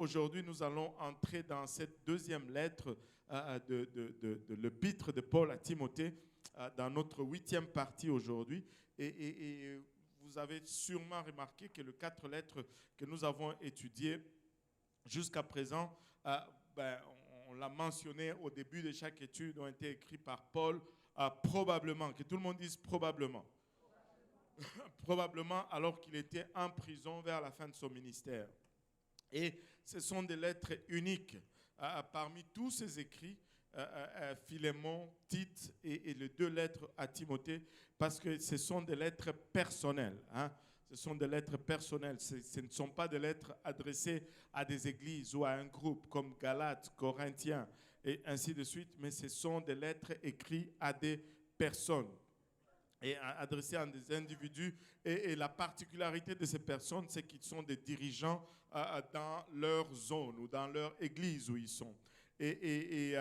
Aujourd'hui, nous allons entrer dans cette deuxième lettre de l'épître de Paul à Timothée, dans notre huitième partie aujourd'hui. Et vous avez sûrement remarqué que les quatre lettres que nous avons étudiées jusqu'à présent, on l'a mentionné au début de chaque étude, ont été écrites par Paul, probablement, que tout le monde dise probablement. Probablement alors qu'il était en prison vers la fin de son ministère. Et ce sont des lettres uniques parmi tous ces écrits, Philémon, Tite et les deux lettres à Timothée, parce que ce sont des lettres personnelles. Ce sont des lettres personnelles. Ce ne sont pas des lettres adressées à des églises ou à un groupe comme Galates, Corinthiens et ainsi de suite, mais ce sont des lettres écrites à des personnes et adressés à des individus. Et la particularité de ces personnes, c'est qu'ils sont des dirigeants dans leur zone ou dans leur église où ils sont. Et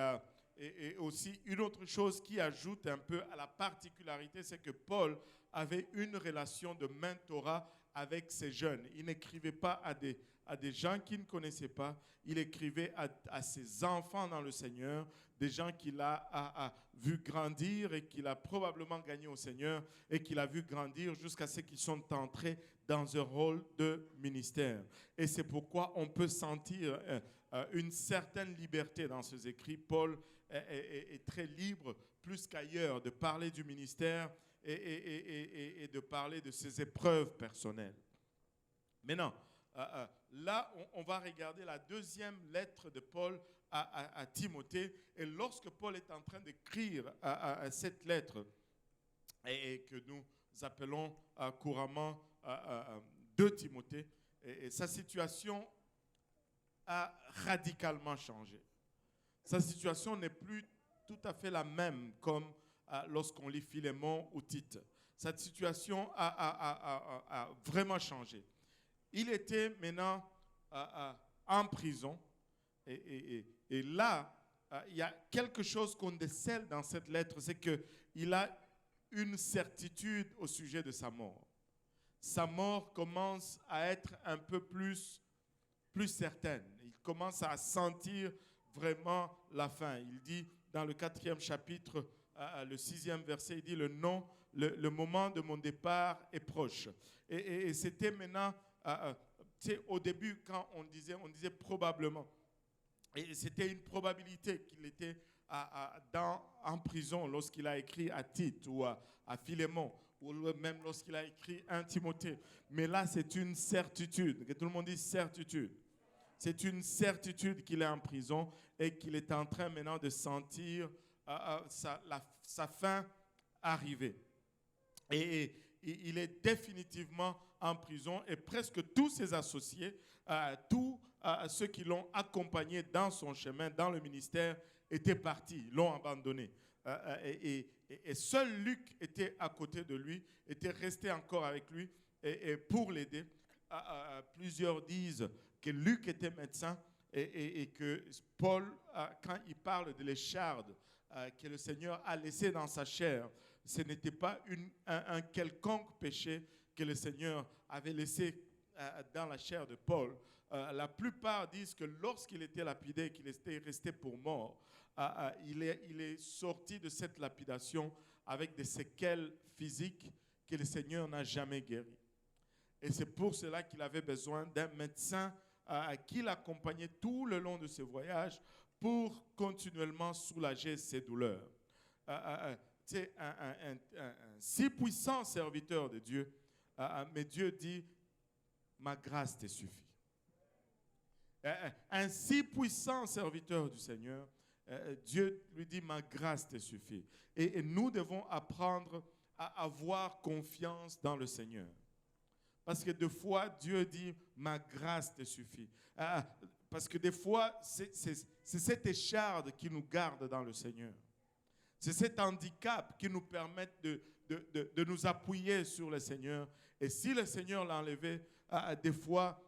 aussi, une autre chose qui ajoute un peu à la particularité, c'est que Paul avait une relation de mentorat avec ces jeunes. Il n'écrivait pas à des gens qu'il ne connaissait pas, il écrivait à ses enfants dans le Seigneur, des gens qu'il a vu grandir et qu'il a probablement gagné au Seigneur et qu'il a vu grandir jusqu'à ce qu'ils sont entrés dans un rôle de ministère. Et c'est pourquoi on peut sentir une certaine liberté dans ces écrits. Paul est très libre, plus qu'ailleurs, de parler du ministère et de parler de ses épreuves personnelles. Maintenant, là, on va regarder la deuxième lettre de Paul à Timothée. Et lorsque Paul est en train d'écrire cette lettre, et que nous appelons couramment 2 Timothée, et sa situation a radicalement changé. Sa situation n'est plus tout à fait la même comme lorsqu'on lit Philémon ou Tite. Sa situation a vraiment changé. Il était maintenant en prison et là, il y a quelque chose qu'on décèle dans cette lettre, c'est qu'il a une certitude au sujet de sa mort. Sa mort commence à être un peu plus certaine. Il commence à sentir vraiment la fin. Il dit dans le 4e chapitre, le 6e verset, il dit le moment de mon départ est proche. Et c'était maintenant, au début, quand on disait probablement. Et c'était une probabilité qu'il était en prison lorsqu'il a écrit à Tite ou à Philémon, ou même lorsqu'il a écrit à Timothée. Mais là, c'est une certitude. Que tout le monde dise certitude. C'est une certitude qu'il est en prison et qu'il est en train maintenant de sentir sa fin arriver. Et il est définitivement en prison et presque tous ses associés, tous ceux qui l'ont accompagné dans son chemin, dans le ministère, étaient partis, l'ont abandonné. Et seul Luc était à côté de lui, était resté encore avec lui et pour l'aider. Plusieurs disent que Luc était médecin et que Paul, quand il parle de l'écharde que le Seigneur a laissée dans sa chair, ce n'était pas un quelconque péché que le Seigneur avait laissé dans la chair de Paul. La plupart disent que lorsqu'il était lapidé, qu'il était resté pour mort, il est sorti de cette lapidation avec des séquelles physiques que le Seigneur n'a jamais guéries. Et c'est pour cela qu'il avait besoin d'un médecin qui l'accompagnait tout le long de ce voyage pour continuellement soulager ses douleurs. C'est un si puissant serviteur de Dieu, mais Dieu dit, ma grâce te suffit. Un si puissant serviteur du Seigneur, Dieu lui dit, ma grâce te suffit. Et nous devons apprendre à avoir confiance dans le Seigneur. Parce que des fois, Dieu dit, ma grâce te suffit. Parce que des fois, c'est cette écharde qui nous garde dans le Seigneur. C'est cet handicap qui nous permet de nous appuyer sur le Seigneur. Et si le Seigneur l'a enlevé, des fois,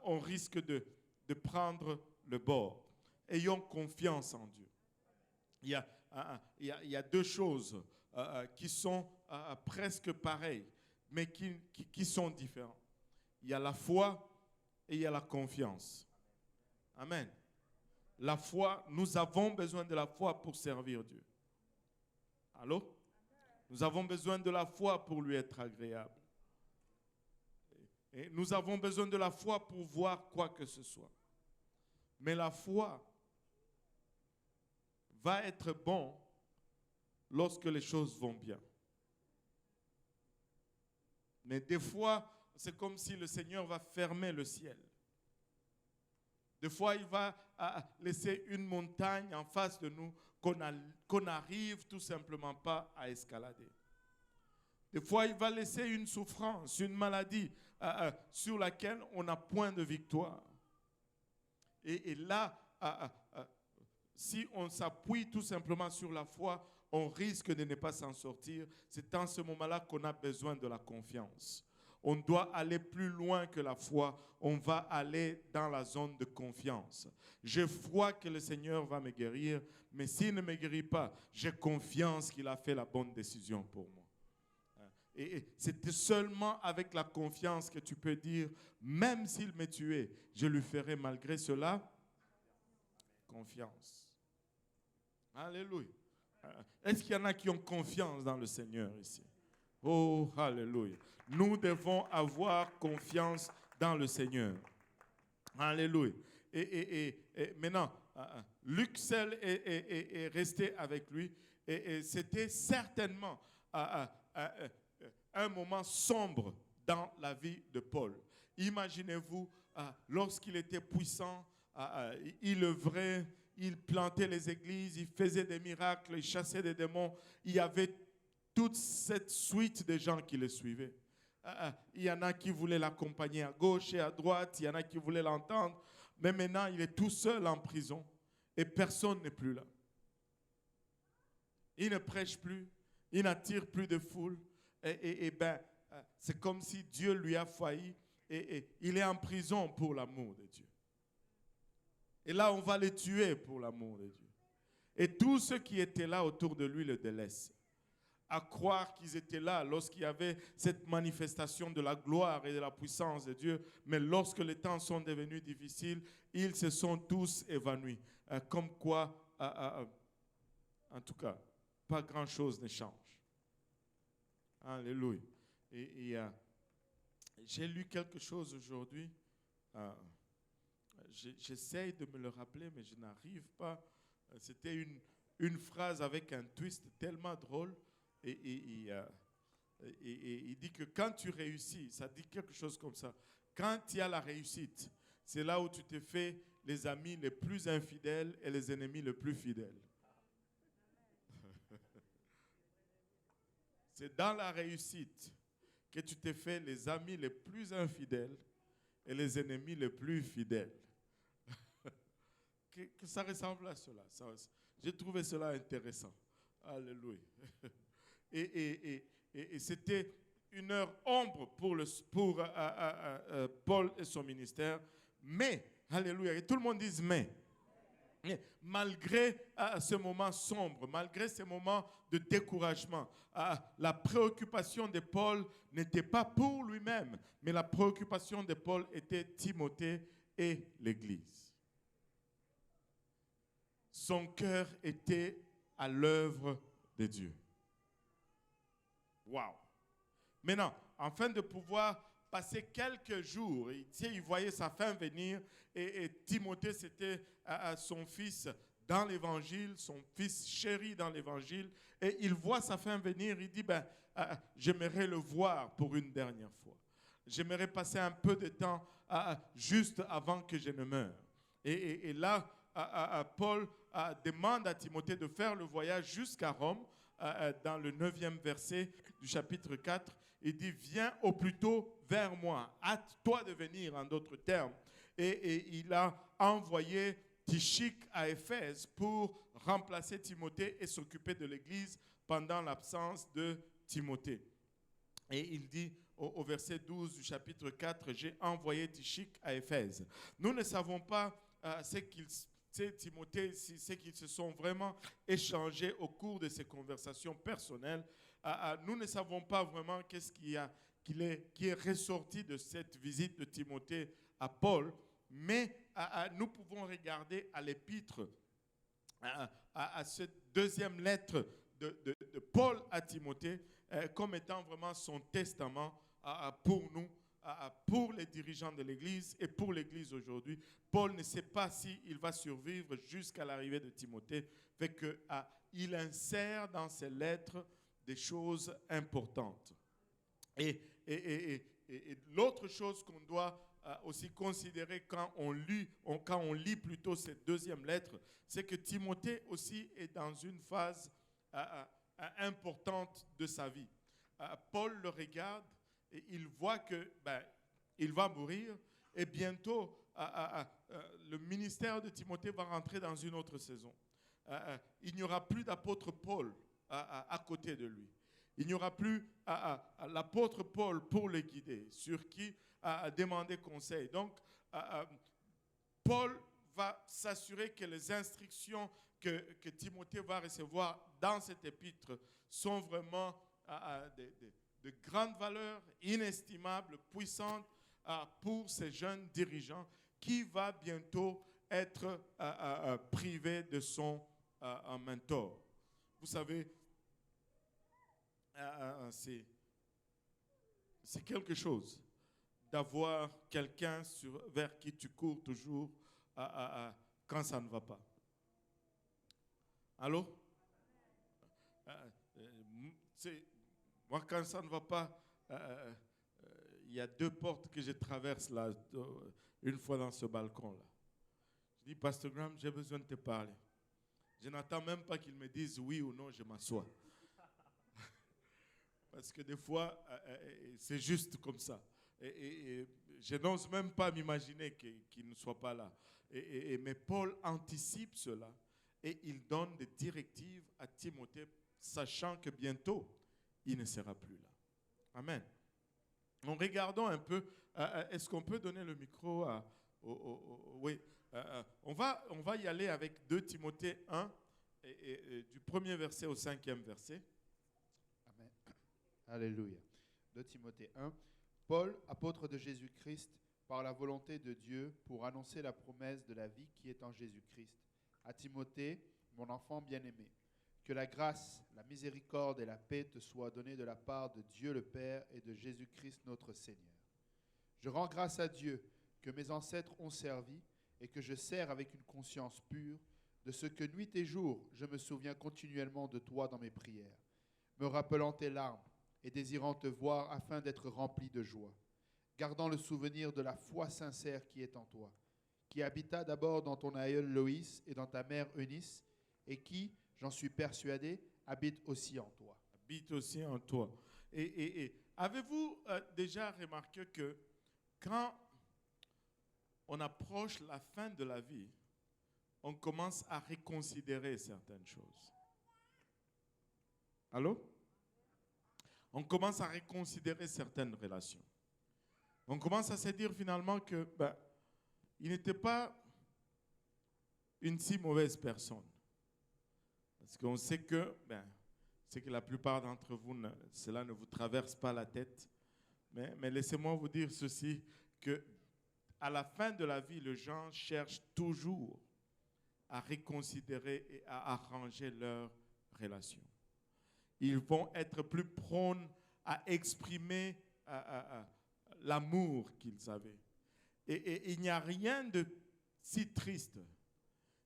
on risque de prendre le bord. Ayons confiance en Dieu. Il y a 2 choses qui sont presque pareilles, mais qui sont différentes. Il y a la foi et il y a la confiance. Amen. La foi, nous avons besoin de la foi pour servir Dieu. Allô? Nous avons besoin de la foi pour lui être agréable. Et nous avons besoin de la foi pour voir quoi que ce soit. Mais la foi va être bonne lorsque les choses vont bien. Mais des fois, c'est comme si le Seigneur va fermer le ciel. Des fois, il va laisser une montagne en face de nous qu'on n'arrive tout simplement pas à escalader. Des fois, il va laisser une souffrance, une maladie sur laquelle on n'a point de victoire. Et là, si on s'appuie tout simplement sur la foi, on risque de ne pas s'en sortir. C'est en ce moment-là qu'on a besoin de la confiance. On doit aller plus loin que la foi. On va aller dans la zone de confiance. Je crois que le Seigneur va me guérir, mais s'il ne me guérit pas, j'ai confiance qu'il a fait la bonne décision pour moi. Et c'est seulement avec la confiance que tu peux dire, même s'il me tuait, je lui ferai malgré cela confiance. Alléluia. Est-ce qu'il y en a qui ont confiance dans le Seigneur ici? Oh, alléluia. Nous devons avoir confiance dans le Seigneur. Alléluia. Et maintenant, Luc seul est resté avec lui. Et c'était certainement un moment sombre dans la vie de Paul. Imaginez-vous, lorsqu'il était puissant, il œuvrait, il plantait les églises, il faisait des miracles, il chassait des démons. Il y avait toute cette suite de gens qui le suivaient. Il y en a qui voulaient l'accompagner à gauche et à droite, il y en a qui voulaient l'entendre. Mais maintenant, il est tout seul en prison et personne n'est plus là. Il ne prêche plus, il n'attire plus de foule. C'est comme si Dieu lui a failli et il est en prison pour l'amour de Dieu. Et là, on va le tuer pour l'amour de Dieu. Et tous ceux qui étaient là autour de lui le délaissent. À croire qu'ils étaient là lorsqu'il y avait cette manifestation de la gloire et de la puissance de Dieu. Mais lorsque les temps sont devenus difficiles, ils se sont tous évanouis. Comme quoi, en tout cas, pas grand-chose ne change. Alléluia. Et j'ai lu quelque chose aujourd'hui. J'essaye de me le rappeler, mais je n'arrive pas. C'était une phrase avec un twist tellement drôle. Et il dit que quand tu réussis, ça dit quelque chose comme ça. Quand il y a la réussite, c'est là où tu te fais les amis les plus infidèles et les ennemis les plus fidèles. C'est dans la réussite que tu te fais les amis les plus infidèles et les ennemis les plus fidèles. que ça ressemble à cela. J'ai trouvé cela intéressant. Alléluia. Et c'était une heure ombre pour Paul et son ministère. Mais, alléluia, et tout le monde dit mais. Malgré ce moment sombre, malgré ce moment de découragement, la préoccupation de Paul n'était pas pour lui-même, mais la préoccupation de Paul était Timothée et l'Église. Son cœur était à l'œuvre de Dieu. Wow. Maintenant, afin de pouvoir passer quelques jours, il voyait sa fin venir et Timothée, c'était son fils dans l'évangile, son fils chéri dans l'évangile, et il voit sa fin venir, il dit, j'aimerais le voir pour une dernière fois. J'aimerais passer un peu de temps juste avant que je ne meure. Et là, Paul demande à Timothée de faire le voyage jusqu'à Rome. Dans le 9e verset du chapitre 4, il dit, viens au plus tôt vers moi, hâte-toi de venir, en d'autres termes. Et il a envoyé Tychik à Éphèse pour remplacer Timothée et s'occuper de l'Église pendant l'absence de Timothée. Et il dit au verset 12 du chapitre 4, j'ai envoyé Tychik à Éphèse. Nous ne savons pas Timothée, c'est qu'ils se sont vraiment échangés au cours de ces conversations personnelles. Nous ne savons pas vraiment qu'est-ce qui est ressorti de cette visite de Timothée à Paul, Mais nous pouvons regarder à l'épître, à cette deuxième lettre de Paul à Timothée, comme étant vraiment son testament pour nous, pour les dirigeants de l'Église et pour l'Église aujourd'hui. Paul ne sait pas s'il va survivre jusqu'à l'arrivée de Timothée, fait qu'il insère dans ses lettres des choses importantes. Et l'autre chose qu'on doit aussi considérer quand on lit plutôt cette deuxième lettre, c'est que Timothée aussi est dans une phase importante de sa vie. Paul le regarde et il voit que il va mourir et bientôt le ministère de Timothée va rentrer dans une autre saison. Il n'y aura plus d'apôtre Paul à côté de lui. Il n'y aura plus l'apôtre Paul pour le guider, sur qui demander conseil. Donc, Paul va s'assurer que les instructions que Timothée va recevoir dans cet épître sont vraiment de grande valeur, inestimables, puissantes pour ces jeunes dirigeants qui va bientôt être privé de son mentor. Vous savez, c'est quelque chose d'avoir quelqu'un vers qui tu cours toujours quand ça ne va pas. Allô? Moi, quand ça ne va pas, il y a 2 portes que je traverse là, une fois dans ce balcon-là. Je dis, Pasteur Graham, j'ai besoin de te parler. Je n'attends même pas qu'il me dise oui ou non, je m'assois. Parce que des fois, c'est juste comme ça. Et je n'ose même pas m'imaginer qu'il ne soit pas là. Mais Paul anticipe cela et il donne des directives à Timothée, sachant que bientôt, il ne sera plus là. Amen. Donc, regardons un peu. Est-ce qu'on peut donner le micro oui. On va y aller avec 2 Timothée 1, du 1er verset au 5e verset. Amen. Alléluia. 2 Timothée 1. Paul, apôtre de Jésus-Christ, par la volonté de Dieu, pour annoncer la promesse de la vie qui est en Jésus-Christ. À Timothée, mon enfant bien-aimé, que la grâce, la miséricorde et la paix te soient données de la part de Dieu le Père et de Jésus-Christ notre Seigneur. Je rends grâce à Dieu que mes ancêtres ont servi et que je sers avec une conscience pure, de ce que nuit et jour je me souviens continuellement de toi dans mes prières, me rappelant tes larmes et désirant te voir afin d'être rempli de joie, gardant le souvenir de la foi sincère qui est en toi, qui habita d'abord dans ton aïeul Loïs et dans ta mère Eunice, et qui, j'en suis persuadé, habite aussi en toi. Habite aussi en toi. Et avez-vous déjà remarqué que quand on approche la fin de la vie, on commence à reconsidérer certaines choses? Allô? On commence à reconsidérer certaines relations. On commence à se dire finalement que il n'était pas une si mauvaise personne. Parce qu'on sait que, c'est que la plupart d'entre vous, cela ne vous traverse pas la tête. Mais laissez-moi vous dire ceci, que à la fin de la vie, les gens cherchent toujours à reconsidérer et à arranger leurs relations. Ils vont être plus prônes à exprimer l'amour qu'ils avaient. Et il n'y a rien de si triste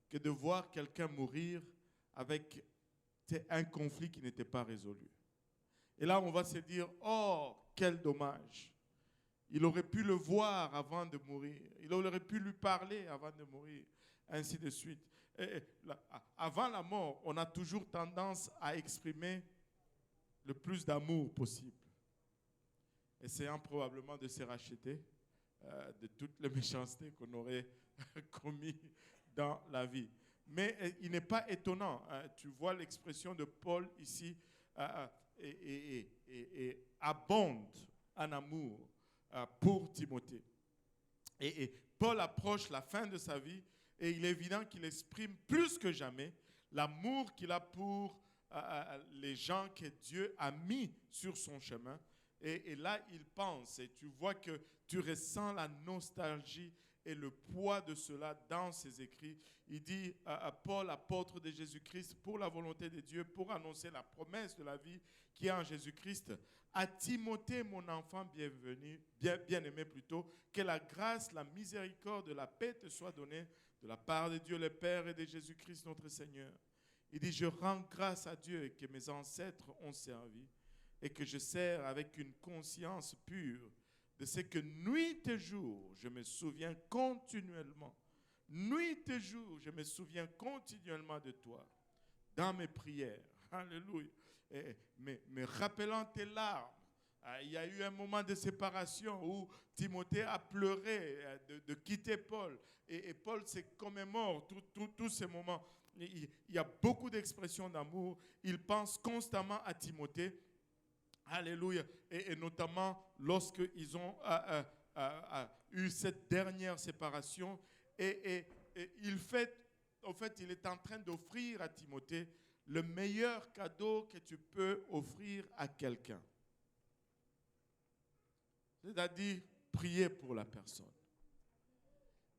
que de voir quelqu'un mourir avec un conflit qui n'était pas résolu. Et là, on va se dire, oh, quel dommage. Il aurait pu le voir avant de mourir. Il aurait pu lui parler avant de mourir, ainsi de suite. Avant la mort, on a toujours tendance à exprimer le plus d'amour possible, essayant probablement de se racheter de toutes les méchancetés qu'on aurait commises dans la vie. Mais il n'est pas étonnant. Tu vois l'expression de Paul ici, et abonde en amour pour Timothée. Et Paul approche la fin de sa vie et il est évident qu'il exprime plus que jamais l'amour qu'il a pour les gens que Dieu a mis sur son chemin. Et là, il pense, et tu vois que tu ressens la nostalgie et le poids de cela dans ses écrits. Il dit à Paul, apôtre de Jésus-Christ, pour la volonté de Dieu, pour annoncer la promesse de la vie qui est en Jésus-Christ, à Timothée, mon enfant bienvenu, bien-aimé plutôt, que la grâce, la miséricorde, la paix te soit donnée de la part de Dieu le Père et de Jésus-Christ notre Seigneur. Il dit, je rends grâce à Dieu que mes ancêtres ont servi et que je sers avec une conscience pure de ce que nuit et jour, je me souviens continuellement. Nuit et jour, je me souviens continuellement de toi dans mes prières. Alléluia. Mais rappelant tes larmes, il y a eu un moment de séparation où Timothée a pleuré de quitter Paul. Et Paul s'est commémore tous ces moments. Il y a beaucoup d'expressions d'amour. Il pense constamment à Timothée. Alléluia. Et notamment lorsqu'ils ont eu cette dernière séparation. Et il est en train d'offrir à Timothée le meilleur cadeau que tu peux offrir à quelqu'un. C'est-à-dire prier pour la personne.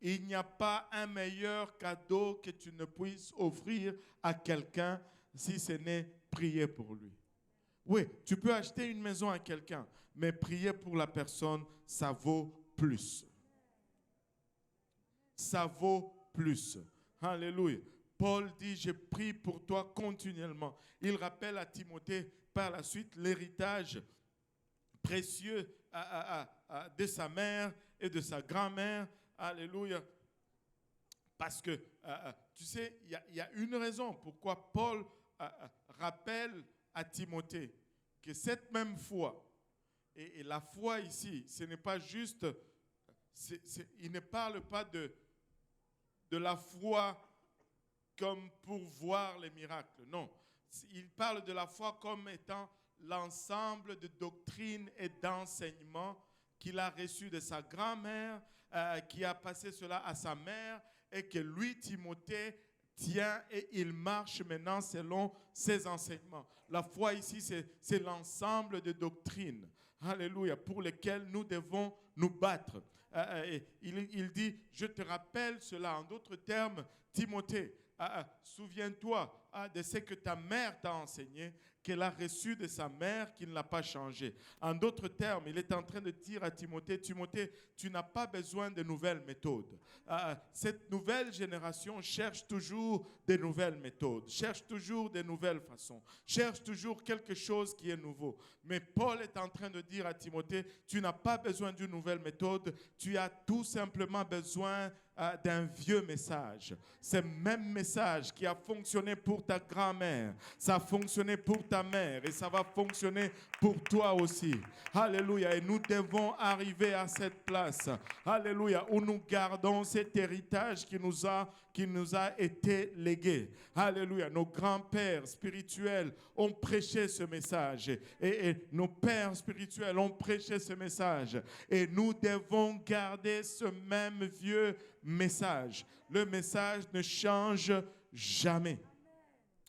Il n'y a pas un meilleur cadeau que tu ne puisses offrir à quelqu'un si ce n'est prier pour lui. Oui, tu peux acheter une maison à quelqu'un, mais prier pour la personne, ça vaut plus. Ça vaut plus. Alléluia. Paul dit, je prie pour toi continuellement. Il rappelle à Timothée par la suite l'héritage précieux de sa mère et de sa grand-mère. Alléluia. Parce que, tu sais, il y a une raison pourquoi Paul rappelle à Timothée que cette même foi, et la foi ici, ce n'est pas juste, il ne parle pas de la foi comme pour voir les miracles. Non, il parle de la foi comme étant l'ensemble de doctrines et d'enseignements qu'il a reçus de sa grand-mère, qui a passé cela à sa mère, et que lui, Timothée, tient et il marche maintenant selon ses enseignements. La foi ici, c'est l'ensemble de doctrines, alléluia, pour lesquelles nous devons nous battre. Il dit, je te rappelle cela, en d'autres termes, Timothée, souviens-toi de ce que ta mère t'a enseigné, qu'elle a reçu de sa mère, qui ne l'a pas changé. En d'autres termes, il est en train de dire à Timothée, Timothée, tu n'as pas besoin de nouvelles méthodes. Cette nouvelle génération cherche toujours de nouvelles méthodes, cherche toujours de nouvelles façons, cherche toujours quelque chose qui est nouveau. Mais Paul est en train de dire à Timothée, tu n'as pas besoin d'une nouvelle méthode, tu as tout simplement besoin d'un vieux message. Ce même message qui a fonctionné pour ta grand-mère, ça a fonctionné pour ta mère et ça va fonctionner pour toi aussi. Alléluia. Et nous devons arriver à cette place, alléluia, où nous gardons cet héritage qui nous a été légué. Alléluia. Nos grands-pères spirituels ont prêché ce message et nos pères spirituels ont prêché ce message. Et nous devons garder ce même vieux message. Le message ne change jamais.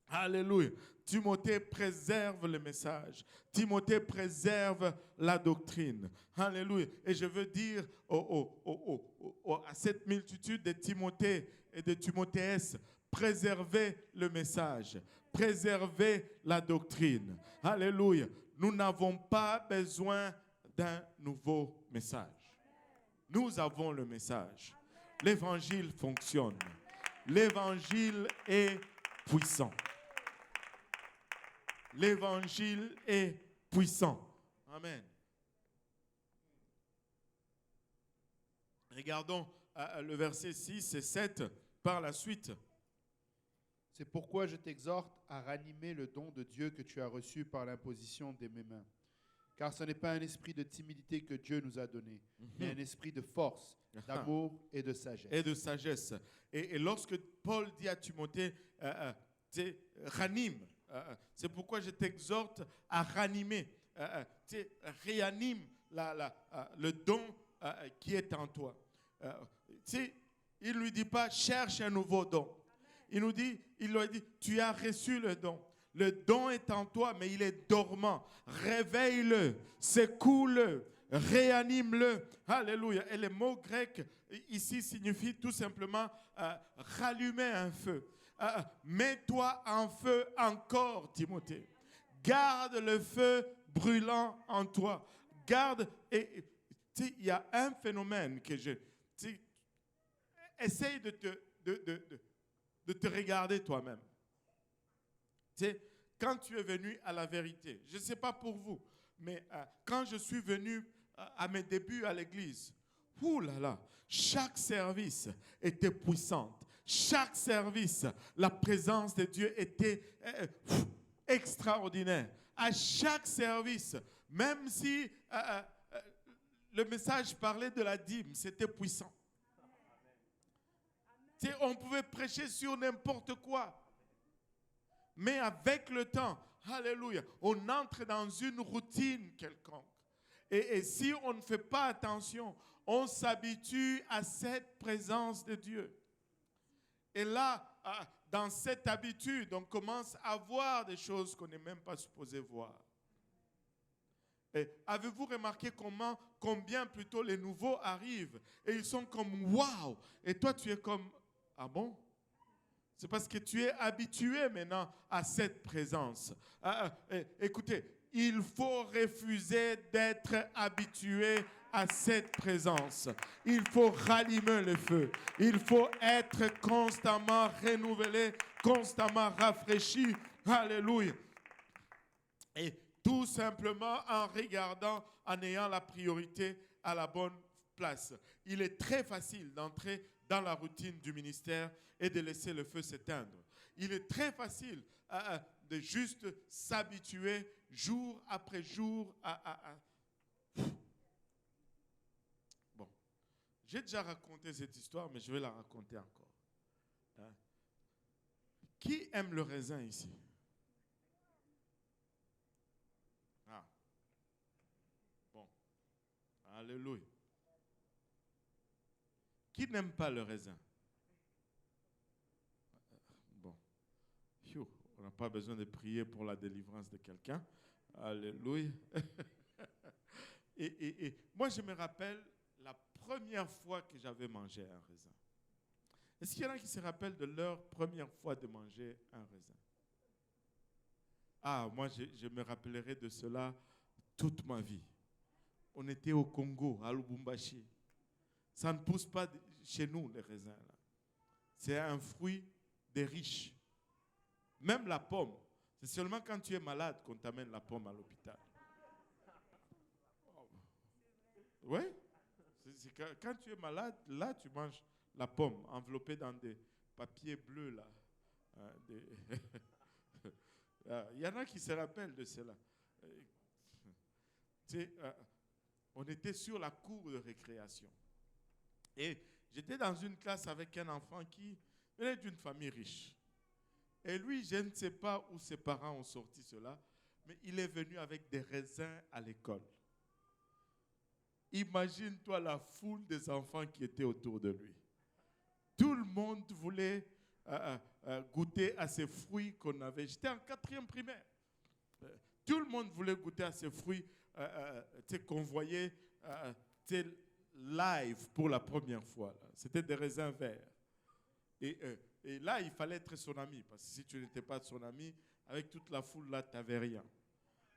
Alléluia. Timothée préserve le message. Timothée préserve la doctrine. Alléluia. Et je veux dire à cette multitude de Timothée et de Timothées, préservez le message. Préservez la doctrine. Alléluia. Nous n'avons pas besoin d'un nouveau message. Nous avons le message. L'évangile fonctionne. L'évangile est puissant. L'évangile est puissant. Amen. Regardons le verset 6 et 7 par la suite. C'est pourquoi je t'exhorte à ranimer le don de Dieu que tu as reçu par l'imposition de mes mains. Car ce n'est pas un esprit de timidité que Dieu nous a donné, mais un esprit de force, d'amour et de sagesse. Et de sagesse. Et lorsque Paul dit à Timothée, ranime, c'est pourquoi je t'exhorte à ranimer, réanime le don qui est en toi. Il ne lui dit pas, cherche un nouveau don. Il lui a dit, tu as reçu le don. Le don est en toi, mais il est dormant. Réveille-le, secoue-le, réanime-le. Alléluia. Et le mot grec ici signifie tout simplement rallumer un feu. Mets-toi en feu encore, Timothée. Garde le feu brûlant en toi. Garde. Et il y a un phénomène que essaye de te regarder toi-même. Quand tu es venu à la vérité, je ne sais pas pour vous, mais quand je suis venu à mes débuts à l'église, chaque service était puissante. Chaque service, la présence de Dieu était extraordinaire. À chaque service, même si le message parlait de la dîme, c'était puissant. On pouvait prêcher sur n'importe quoi. Mais avec le temps, alléluia, on entre dans une routine quelconque. Et si on ne fait pas attention, on s'habitue à cette présence de Dieu. Et là, dans cette habitude, on commence à voir des choses qu'on n'est même pas supposé voir. Et avez-vous remarqué combien plutôt les nouveaux arrivent et ils sont comme waouh, et toi tu es comme ah bon? C'est parce que tu es habitué maintenant à cette présence. Écoutez, il faut refuser d'être habitué à cette présence. Il faut rallumer le feu. Il faut être constamment renouvelé, constamment rafraîchi. Alléluia. Et tout simplement en regardant, en ayant la priorité à la bonne place. Il est très facile d'entrer dans la routine du ministère et de laisser le feu s'éteindre. Il est très facile de juste s'habituer jour après jour Bon, j'ai déjà raconté cette histoire, mais je vais la raconter encore. Qui aime le raisin ici? Bon, alléluia. Qui n'aime pas le raisin? Bon, on n'a pas besoin de prier pour la délivrance de quelqu'un. Alléluia. et moi, je me rappelle la première fois que j'avais mangé un raisin. Est-ce qu'il y en a qui se rappellent de leur première fois de manger un raisin? Moi, je me rappellerai de cela toute ma vie. On était au Congo, à Lubumbashi. Ça ne pousse pas chez nous, les raisins. Là. C'est un fruit des riches. Même la pomme. C'est seulement quand tu es malade qu'on t'amène la pomme à l'hôpital. Oui. Quand tu es malade, là, tu manges la pomme enveloppée dans des papiers bleus. Là. Il y en a qui se rappellent de cela. On était sur la cour de récréation. Et j'étais dans une classe avec un enfant qui venait d'une famille riche. Et lui, je ne sais pas où ses parents ont sorti cela, mais il est venu avec des raisins à l'école. Imagine-toi la foule des enfants qui étaient autour de lui. Tout le monde voulait goûter à ces fruits qu'on avait. J'étais en 4e primaire. Tout le monde voulait goûter à ces fruits qu'on voyait live pour la première fois. C'était des raisins verts. Et là, il fallait être son ami. Parce que si tu n'étais pas son ami, avec toute la foule là, tu n'avais rien.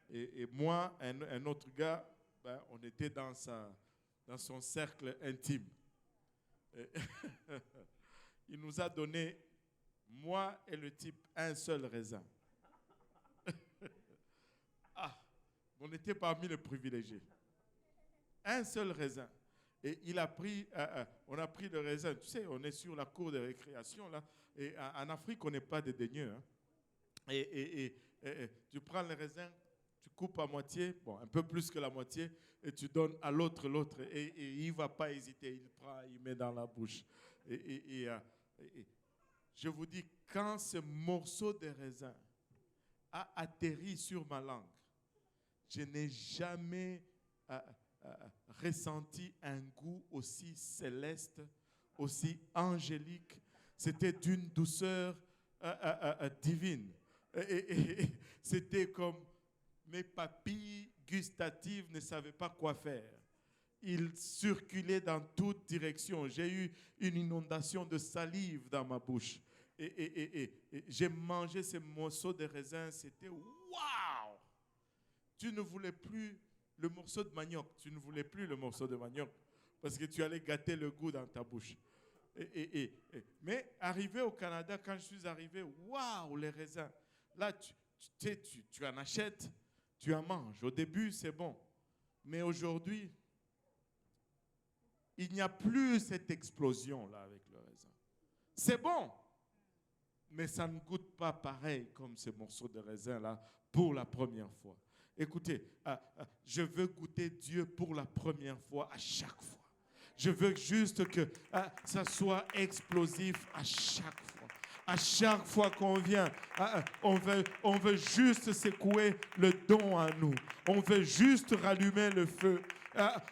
Et moi, un autre gars, on était dans son cercle intime. Il nous a donné, moi et le type, un seul raisin. On était parmi les privilégiés. Un seul raisin. Et il a pris, on a pris le raisin. Tu sais, on est sur la cour de récréation, là. Et en Afrique, on n'est pas des daigneux. Hein. Et tu prends le raisin, tu coupes à moitié, un peu plus que la moitié, et tu donnes à l'autre. Et il ne va pas hésiter. Il prend, il met dans la bouche. Et je vous dis, quand ce morceau de raisin a atterri sur ma langue, je n'ai jamais ressenti un goût aussi céleste, aussi angélique. C'était d'une douceur divine. Et c'était comme mes papilles gustatives ne savaient pas quoi faire. il circulait dans toutes directions. J'ai eu une inondation de salive dans ma bouche. Et j'ai mangé ces morceaux de raisin. C'était waouh! Tu ne voulais plus le morceau de manioc. Tu ne voulais plus le morceau de manioc parce que tu allais gâter le goût dans ta bouche. Mais arrivé au Canada, quand je suis arrivé, waouh, les raisins. Là, tu en achètes, tu en manges. Au début, c'est bon. Mais aujourd'hui, il n'y a plus cette explosion-là avec le raisin. C'est bon, mais ça ne goûte pas pareil comme ces morceaux de raisin-là pour la première fois. Écoutez, je veux goûter Dieu pour la première fois à chaque fois. Je veux juste que ça soit explosif à chaque fois. À chaque fois qu'on vient, on veut juste secouer le don à nous. On veut juste rallumer le feu.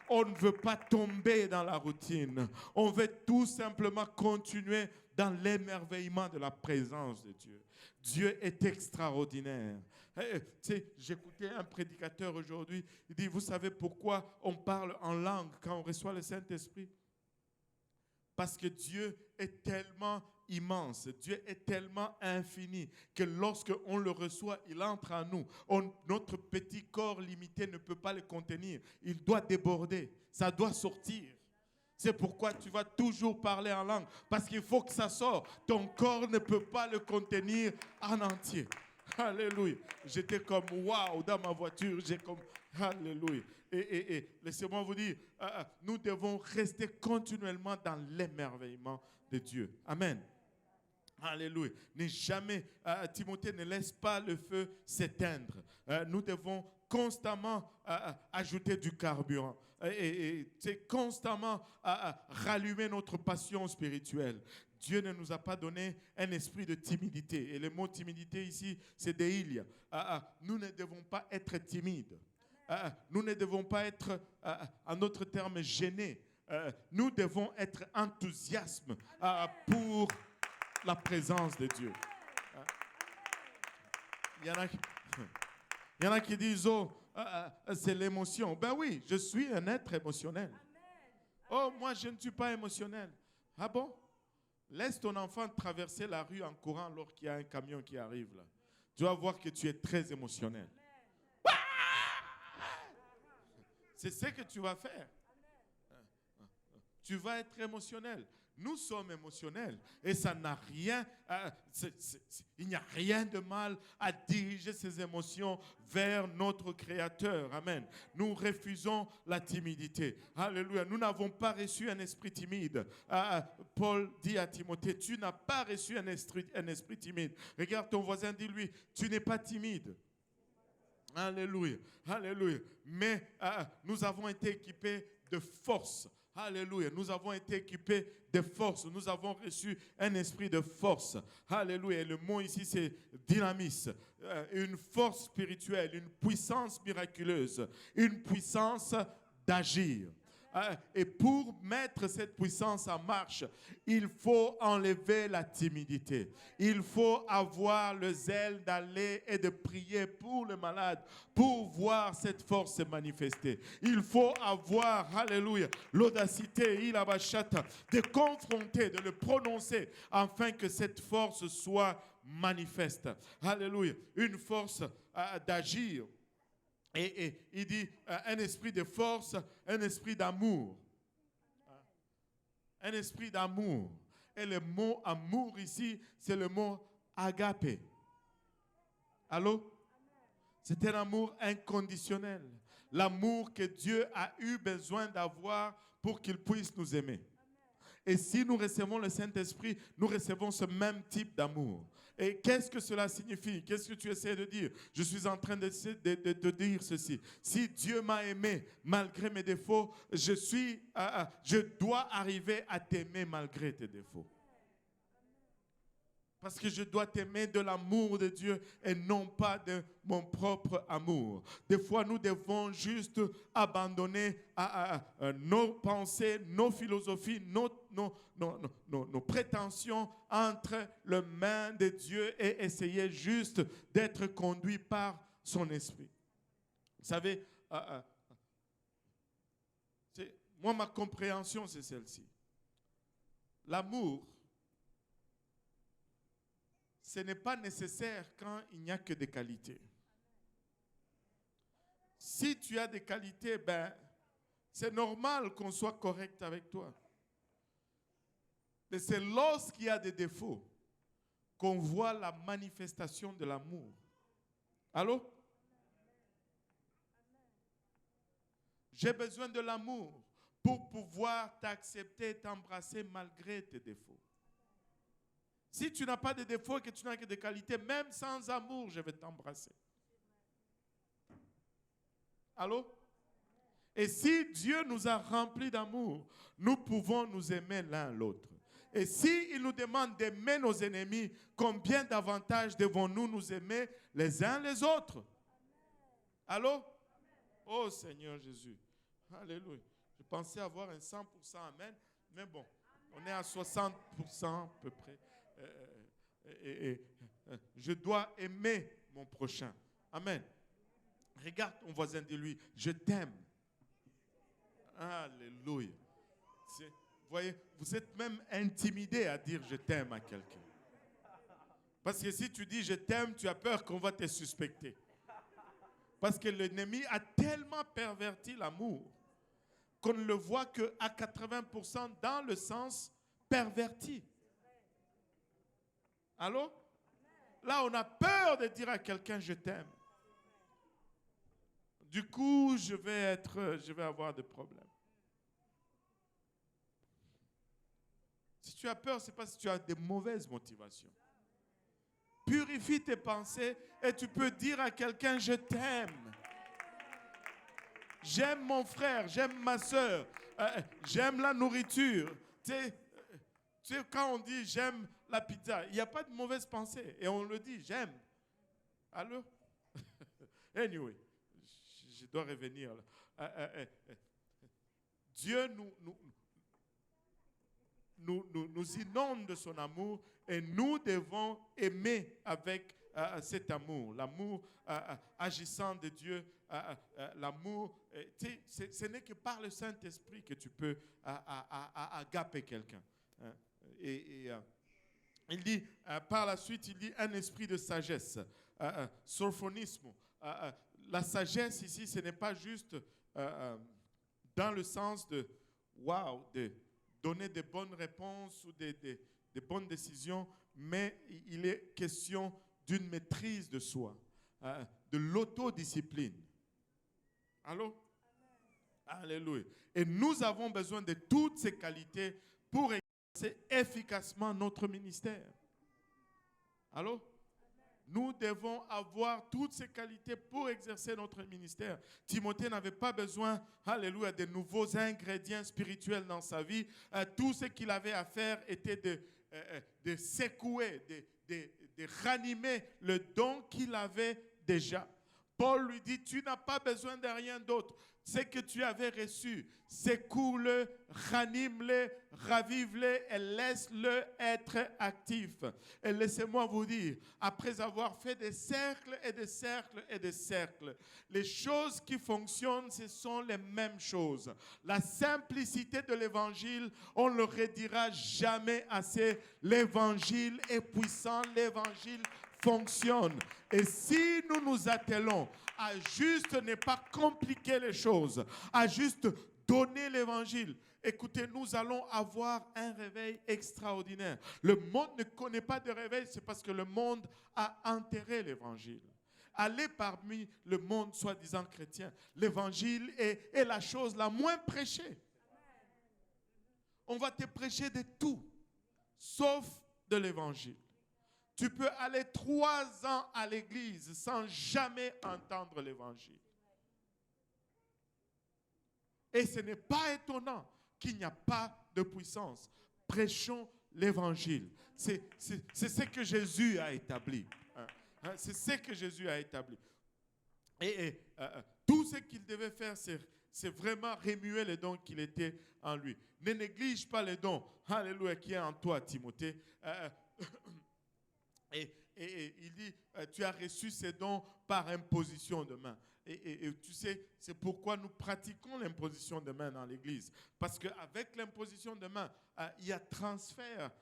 On ne veut pas tomber dans la routine. On veut tout simplement continuer dans l'émerveillement de la présence de Dieu. Dieu est extraordinaire. J'écoutais un prédicateur aujourd'hui, il dit, vous savez pourquoi on parle en langue quand on reçoit le Saint-Esprit? Parce que Dieu est tellement immense, Dieu est tellement infini que lorsque on le reçoit, il entre en nous. Notre petit corps limité ne peut pas le contenir. Il doit déborder, ça doit sortir. C'est pourquoi tu vas toujours parler en langue, parce qu'il faut que ça sorte. Ton corps ne peut pas le contenir en entier. Alléluia. J'étais comme waouh dans ma voiture. J'ai comme alléluia. Et laissez-moi vous dire, nous devons rester continuellement dans l'émerveillement de Dieu. Amen. Alléluia. Ne jamais, Timothée, ne laisse pas le feu s'éteindre. Nous devons constamment ajouter du carburant. C'est constamment rallumer notre passion spirituelle. Dieu ne nous a pas donné un esprit de timidité. Et le mot timidité ici, c'est déilia. Nous ne devons pas être timides. Nous ne devons pas être, en d'autres termes, gênés. Nous devons être enthousiastes pour la présence de Dieu. Il y en a qui disent, oh, c'est l'émotion. Ben oui, je suis un être émotionnel. Oh, moi, je ne suis pas émotionnel. Ah bon? Laisse ton enfant traverser la rue en courant alors qu'il y a un camion qui arrive là. Tu vas voir que tu es très émotionnel. C'est ce que tu vas faire. Tu vas être émotionnel. Nous sommes émotionnels et ça n'a rien, il n'y a rien de mal à diriger ses émotions vers notre Créateur. Amen. Nous refusons la timidité. Alléluia. Nous n'avons pas reçu un esprit timide. Paul dit à Timothée, tu n'as pas reçu un esprit timide. Regarde ton voisin, dis-lui, tu n'es pas timide. Alléluia. Alléluia. Mais nous avons été équipés de force. Alléluia. Nous avons été équipés de force. Nous avons reçu un esprit de force. Alléluia. Et le mot ici, c'est dynamis. Une force spirituelle, une puissance miraculeuse, une puissance d'agir. Et pour mettre cette puissance en marche, il faut enlever la timidité. Il faut avoir le zèle d'aller et de prier pour le malade, pour voir cette force se manifester. Il faut avoir, alléluia, l'audacité, de confronter, de le prononcer, afin que cette force soit manifeste. Alléluia. Une force d'agir. Et il dit un esprit de force, un esprit d'amour. Un esprit d'amour. Et le mot amour ici, c'est le mot agape. Allô? C'est un amour inconditionnel. L'amour que Dieu a eu besoin d'avoir pour qu'il puisse nous aimer. Et si nous recevons le Saint-Esprit, nous recevons ce même type d'amour. Et qu'est-ce que cela signifie? Qu'est-ce que tu essaies de dire? Je suis en train de dire ceci. Si Dieu m'a aimé malgré mes défauts, je dois arriver à t'aimer malgré tes défauts. Parce que je dois t'aimer de l'amour de Dieu et non pas de mon propre amour. Des fois, nous devons juste abandonner nos pensées, nos philosophies, nos prétentions entre les mains de Dieu et essayer juste d'être conduit par son esprit. Vous savez, Moi, ma compréhension, c'est celle-ci. L'amour, ce n'est pas nécessaire quand il n'y a que des qualités. Si tu as des qualités, c'est normal qu'on soit correct avec toi. Mais c'est lorsqu'il y a des défauts qu'on voit la manifestation de l'amour. Allô? J'ai besoin de l'amour pour pouvoir t'accepter et t'embrasser malgré tes défauts. Si tu n'as pas de défauts et que tu n'as que des qualités, même sans amour, je vais t'embrasser. Allô? Et si Dieu nous a remplis d'amour, nous pouvons nous aimer l'un l'autre. Et s'il nous demande d'aimer nos ennemis, combien davantage devons-nous nous aimer les uns les autres? Allô? Oh Seigneur Jésus. Alléluia. Je pensais avoir un 100% amen, mais bon, on est à 60% à peu près. Je dois aimer mon prochain. Amen. Regarde ton voisin, dis-lui, je t'aime. Alléluia. Vous voyez, vous êtes même intimidé à dire je t'aime à quelqu'un. Parce que si tu dis je t'aime, tu as peur qu'on va te suspecter. Parce que l'ennemi a tellement perverti l'amour qu'on ne le voit qu'à 80% dans le sens perverti. Allô? Là, on a peur de dire à quelqu'un je t'aime. Du coup, je vais avoir des problèmes. Si tu as peur, ce n'est pas si tu as des mauvaises motivations. Purifie tes pensées et tu peux dire à quelqu'un je t'aime. J'aime mon frère, j'aime ma soeur, j'aime la nourriture. Tu sais, quand on dit j'aime la pizza, il n'y a pas de mauvaise pensée. Et on le dit, j'aime. Allô? Anyway, je dois revenir là. Dieu nous inonde de son amour et nous devons aimer avec cet amour. L'amour agissant de Dieu, l'amour, ce n'est que par le Saint-Esprit que tu peux agaper quelqu'un. Il dit, par la suite, il dit un esprit de sagesse, sophonisme. La sagesse ici, ce n'est pas juste dans le sens de donner des bonnes réponses ou des bonnes décisions, mais il est question d'une maîtrise de soi, de l'autodiscipline. Allô? Alléluia. Et nous avons besoin de toutes ces qualités pour exercer efficacement notre ministère. Allô? Nous devons avoir toutes ces qualités pour exercer notre ministère. Timothée n'avait pas besoin, alléluia, de nouveaux ingrédients spirituels dans sa vie. Tout ce qu'il avait à faire était de secouer, de ranimer le don qu'il avait déjà. Paul lui dit, tu n'as pas besoin de rien d'autre. Ce que tu avais reçu, secoue-le, ranime-le, ravive-le et laisse-le être actif. Et laissez-moi vous dire, après avoir fait des cercles et des cercles et des cercles, les choses qui fonctionnent, ce sont les mêmes choses. La simplicité de l'évangile, on ne le redira jamais assez. L'évangile est puissant, l'évangile fonctionne. Et si nous nous attelons à juste ne pas compliquer les choses, à juste donner l'évangile, écoutez, nous allons avoir un réveil extraordinaire. Le monde ne connaît pas de réveil, c'est parce que le monde a enterré l'évangile. Allez parmi le monde soi-disant chrétien. L'évangile est la chose la moins prêchée. On va te prêcher de tout, sauf de l'évangile. Tu peux aller 3 ans à l'église sans jamais entendre l'évangile. Et ce n'est pas étonnant qu'il n'y a pas de puissance. Prêchons l'évangile. C'est ce que Jésus a établi. C'est ce que Jésus a établi. Et tout ce qu'il devait faire, c'est vraiment remuer les dons qu'il était en lui. Ne néglige pas les dons, alléluia, qui est en toi, Timothée. Et il dit, tu as reçu ces dons par imposition de main. Et tu sais, c'est pourquoi nous pratiquons l'imposition de main dans l'Église. Parce qu'avec l'imposition de main, il y a transfert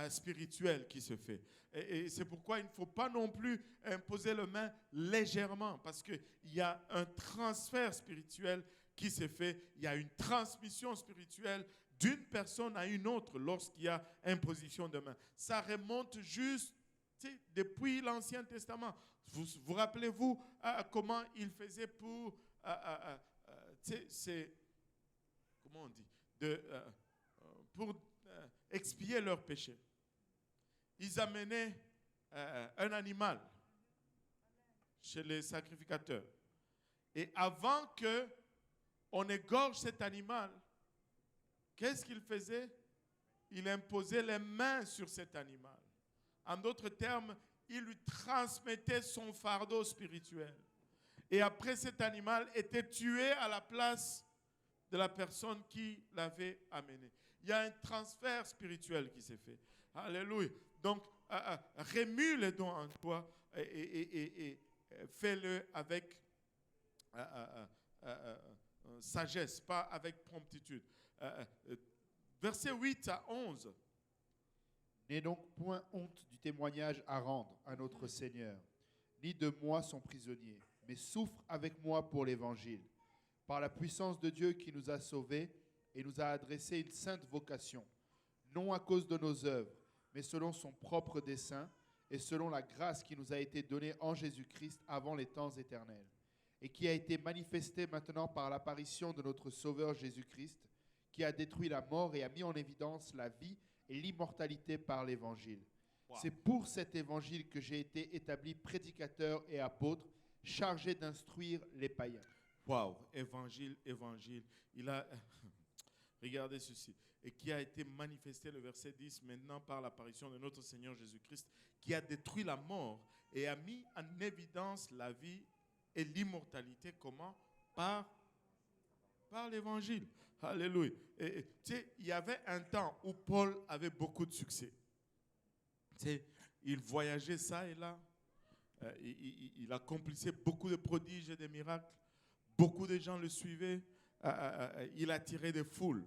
spirituel qui se fait. Et c'est pourquoi il ne faut pas non plus imposer les mains légèrement. Parce qu'il y a un transfert spirituel qui se fait. Il y a une transmission spirituelle d'une personne à une autre lorsqu'il y a imposition de main. Ça remonte juste depuis l'Ancien Testament. Vous rappelez-vous comment il faisait pour, comment on dit, pour expier leurs péchés. Ils amenaient un animal chez les sacrificateurs. Et avant qu'on égorge cet animal, qu'est-ce qu'il faisait? Il imposait les mains sur cet animal. En d'autres termes, il lui transmettait son fardeau spirituel. Et après, cet animal était tué à la place de la personne qui l'avait amené. Il y a un transfert spirituel qui s'est fait. Alléluia. Donc, remue les dons en toi et fais-le avec sagesse, pas avec promptitude. Versets 8 à 11. N'aie donc point honte du témoignage à rendre à notre Seigneur, ni de moi son prisonnier, mais souffre avec moi pour l'Évangile, par la puissance de Dieu qui nous a sauvés et nous a adressé une sainte vocation, non à cause de nos œuvres, mais selon son propre dessein et selon la grâce qui nous a été donnée en Jésus-Christ avant les temps éternels, et qui a été manifestée maintenant par l'apparition de notre Sauveur Jésus-Christ, qui a détruit la mort et a mis en évidence la vie et l'immortalité par l'Évangile. Wow. C'est pour cet Évangile que j'ai été établi prédicateur et apôtre, chargé d'instruire les païens. Waouh, Évangile. Il a, regardez ceci, et qui a été manifesté, le verset 10, maintenant par l'apparition de notre Seigneur Jésus-Christ, qui a détruit la mort et a mis en évidence la vie et l'immortalité. Comment? Par l'Évangile. Alléluia. Et tu sais, il y avait un temps où Paul avait beaucoup de succès. Tu sais, il voyageait ça et là. Il accomplissait beaucoup de prodiges et de miracles. Beaucoup de gens le suivaient. Il attirait des foules.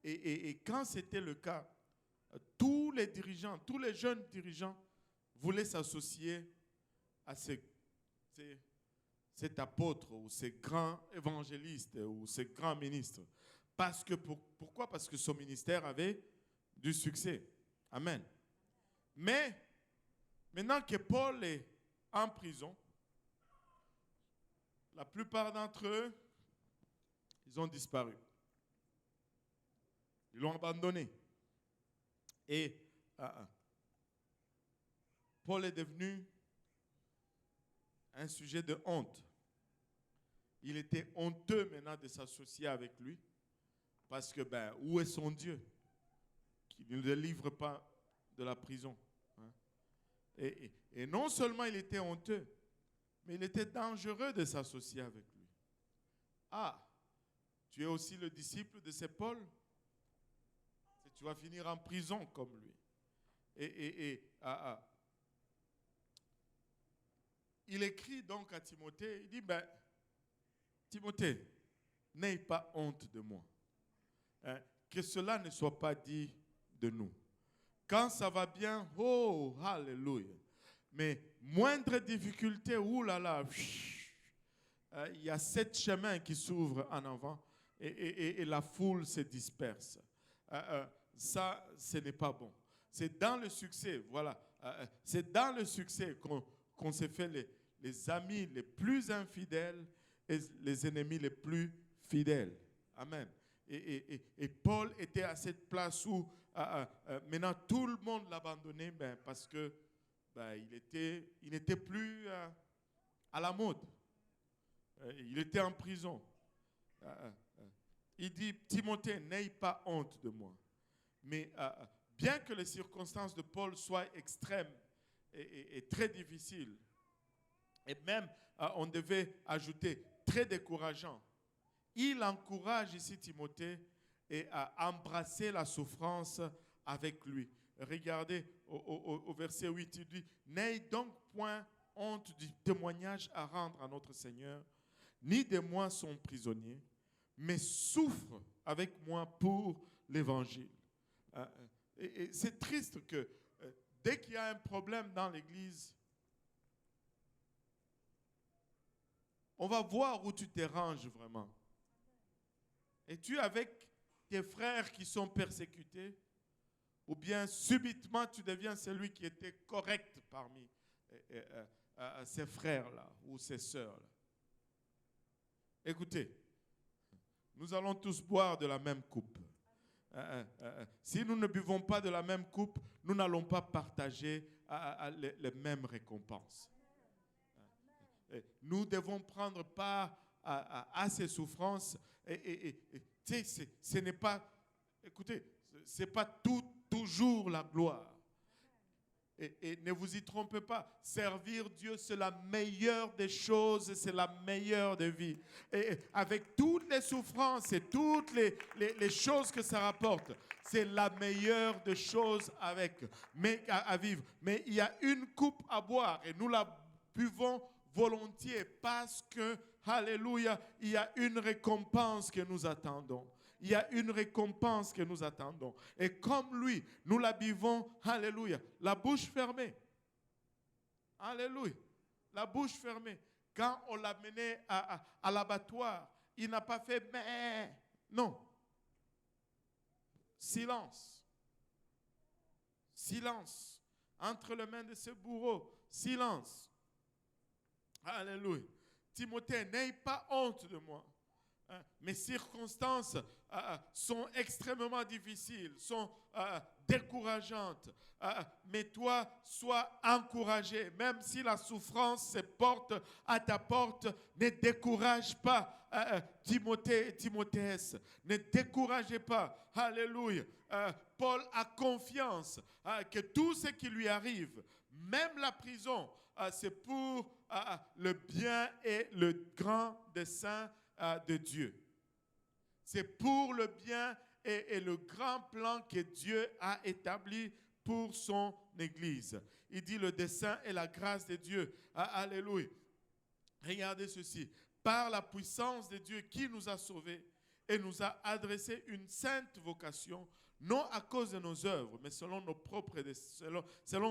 Et quand c'était le cas, tous les dirigeants, tous les jeunes dirigeants voulaient s'associer à cet apôtre ou ces grands évangélistes ou ces grands ministres. Parce que, pourquoi? Parce que son ministère avait du succès. Amen. Mais, maintenant que Paul est en prison, la plupart d'entre eux, ils ont disparu. Ils l'ont abandonné. Et Paul est devenu un sujet de honte. Il était honteux maintenant de s'associer avec lui. Parce que, où est son Dieu qui ne le livre pas de la prison? Et non seulement il était honteux, mais il était dangereux de s'associer avec lui. Ah, tu es aussi le disciple de ce Paul? Tu vas finir en prison comme lui. Il écrit donc à Timothée, il dit, Timothée, n'aie pas honte de moi. Que cela ne soit pas dit de nous. Quand ça va bien, oh, alléluia. Mais moindre difficulté, oulala, il y a 7 chemins qui s'ouvrent en avant et la foule se disperse. Ça, ce n'est pas bon. C'est dans le succès, voilà. C'est dans le succès qu'on se fait les amis les plus infidèles et les ennemis les plus fidèles. Amen. Et Paul était à cette place où maintenant tout le monde l'abandonnait parce que il n'était plus à la mode. Il était en prison. Il dit, Timothée, n'aie pas honte de moi. Mais bien que les circonstances de Paul soient extrêmes et très difficiles, et même on devait ajouter très décourageant, il encourage ici Timothée à embrasser la souffrance avec lui. Regardez au verset 8, il dit, n'aie donc point honte du témoignage à rendre à notre Seigneur, ni de moi sont prisonniers, mais souffrent avec moi pour l'évangile. Et c'est triste que dès qu'il y a un problème dans l'Église, on va voir où tu te ranges vraiment. Es-tu avec tes frères qui sont persécutés, ou bien subitement tu deviens celui qui était correct parmi ces frères-là ou ces sœurs-là? Écoutez, nous allons tous boire de la même coupe. Si nous ne buvons pas de la même coupe, nous n'allons pas partager les mêmes récompenses. Nous devons prendre part à ces souffrances. Ce n'est pas, écoutez, ce n'est pas toujours la gloire. Et ne vous y trompez pas, servir Dieu, c'est la meilleure des choses, c'est la meilleure des vies. Et avec toutes les souffrances et toutes les choses que ça rapporte, c'est la meilleure des choses à vivre. Mais il y a une coupe à boire et nous la buvons volontiers parce que, alléluia, il y a une récompense que nous attendons. Il y a une récompense que nous attendons. Et comme lui, nous la buvons, alléluia, la bouche fermée. Alléluia, la bouche fermée. Quand on l'a mené à l'abattoir, il n'a pas fait « mais ». Non. Silence. Silence. Entre les mains de ce bourreau, silence. Alléluia. Timothée, n'aie pas honte de moi. Mes circonstances sont extrêmement difficiles, sont décourageantes. Mais toi, sois encouragé. Même si la souffrance se porte à ta porte, ne décourage pas, Timothée. Ne découragez pas. Alléluia. Paul a confiance que tout ce qui lui arrive, même la prison, c'est pour le bien et le grand dessein de Dieu. C'est pour le bien et le grand plan que Dieu a établi pour son Église. Il dit le dessein et la grâce de Dieu. Alléluia. Regardez ceci. Par la puissance de Dieu qui nous a sauvés et nous a adressé une sainte vocation, non à cause de nos œuvres, mais selon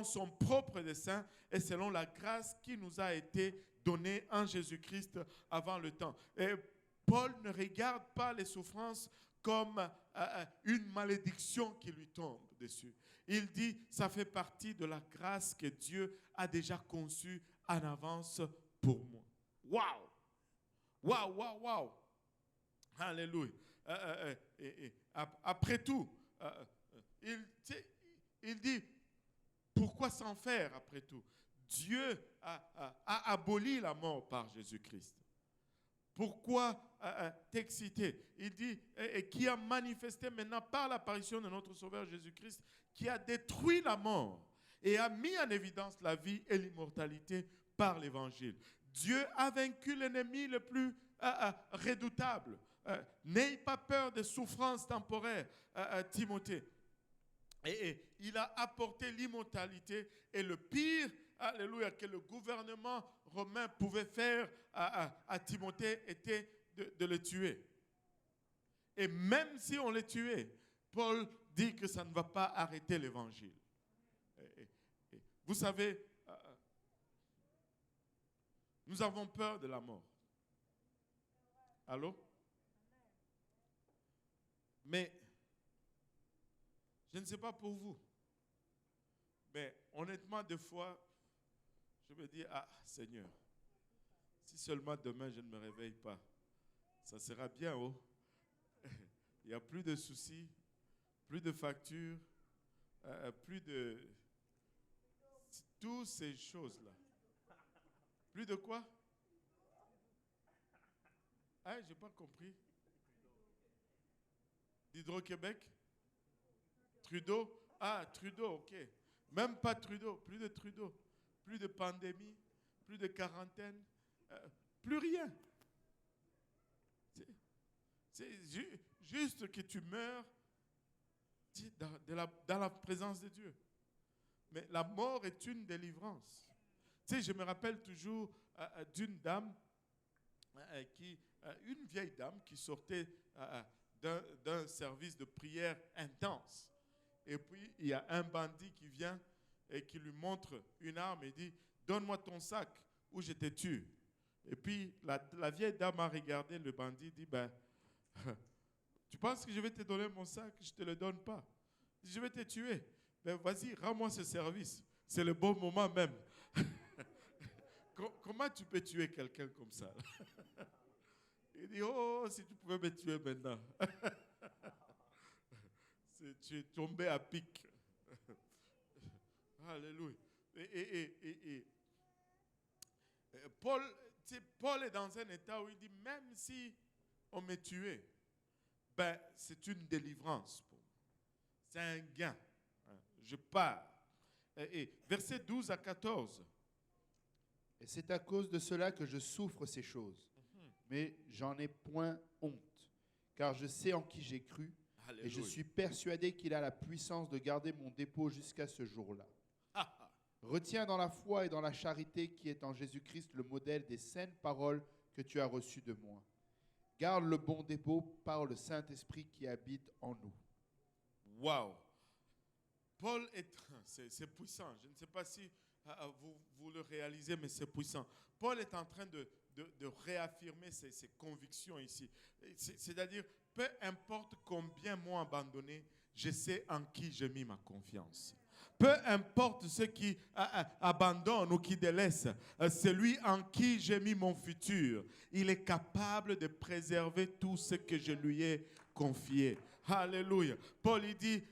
son propre dessein et selon la grâce qui nous a été donnée en Jésus-Christ avant le temps. Et Paul ne regarde pas les souffrances comme une malédiction qui lui tombe dessus. Il dit, ça fait partie de la grâce que Dieu a déjà conçue en avance pour moi. Waouh! Waouh, waouh, waouh! Alléluia. Après tout, il dit, pourquoi s'en faire après tout? Dieu a aboli la mort par Jésus-Christ. Pourquoi t'exciter? Il dit, et qui a manifesté maintenant par l'apparition de notre Sauveur Jésus-Christ, qui a détruit la mort et a mis en évidence la vie et l'immortalité par l'Évangile. Dieu a vaincu l'ennemi le plus redoutable. N'aie pas peur des souffrances temporaires, Timothée. Et il a apporté l'immortalité et le pire, alléluia, que le gouvernement romain pouvait faire à Timothée était de le tuer. Et même si on le tuait, Paul dit que ça ne va pas arrêter l'évangile. Vous savez, nous avons peur de la mort. Allô? Mais, je ne sais pas pour vous, mais honnêtement, des fois, je me dis, ah Seigneur, si seulement demain je ne me réveille pas, ça sera bien, oh. Il n'y a plus de soucis, plus de factures, plus de... toutes ces choses-là. Plus de quoi? Ah, je n'ai pas compris. D'Hydro-Québec? Trudeau? Ah, Trudeau, ok. Même pas Trudeau, plus de Trudeau. Plus de pandémie, plus de quarantaine, plus rien. C'est juste que tu meurs dans la présence de Dieu. Mais la mort est une délivrance. Tu sais, je me rappelle toujours d'une dame une vieille dame qui sortait d'un service de prière intense. Et puis, il y a un bandit qui vient et qui lui montre une arme et dit, donne-moi ton sac ou je te tue. Et puis, la vieille dame a regardé le bandit et dit, ben, tu penses que je vais te donner mon sac? Je ne te le donne pas. Je vais te tuer. Ben, vas-y, rends-moi ce service. C'est le bon moment même. Comment tu peux tuer quelqu'un comme ça? Il dit, oh, si tu pouvais me tuer maintenant. Tu es tombé à pic. Alléluia. Et Paul est dans un état où il dit, même si on me tuait, ben, c'est une délivrance pour moi. C'est un gain. Je pars. Et versets 12 à 14. Et c'est à cause de cela que je souffre ces choses. Mais j'en ai point honte, car je sais en qui j'ai cru. Alléluia. Et je suis persuadé qu'il a la puissance de garder mon dépôt jusqu'à ce jour-là. Retiens dans la foi et dans la charité qui est en Jésus-Christ le modèle des saines paroles que tu as reçues de moi. Garde le bon dépôt par le Saint-Esprit qui habite en nous. Waouh! Paul c'est puissant. Je ne sais pas si vous le réalisez, mais c'est puissant. Paul est en train de réaffirmer ses convictions ici. C'est-à-dire, peu importe combien m'ont abandonné, je sais en qui j'ai mis ma confiance. Peu importe ceux qui abandonnent ou qui délaissent, celui en qui j'ai mis mon futur, il est capable de préserver tout ce que je lui ai confié. Alléluia. Paul il dit,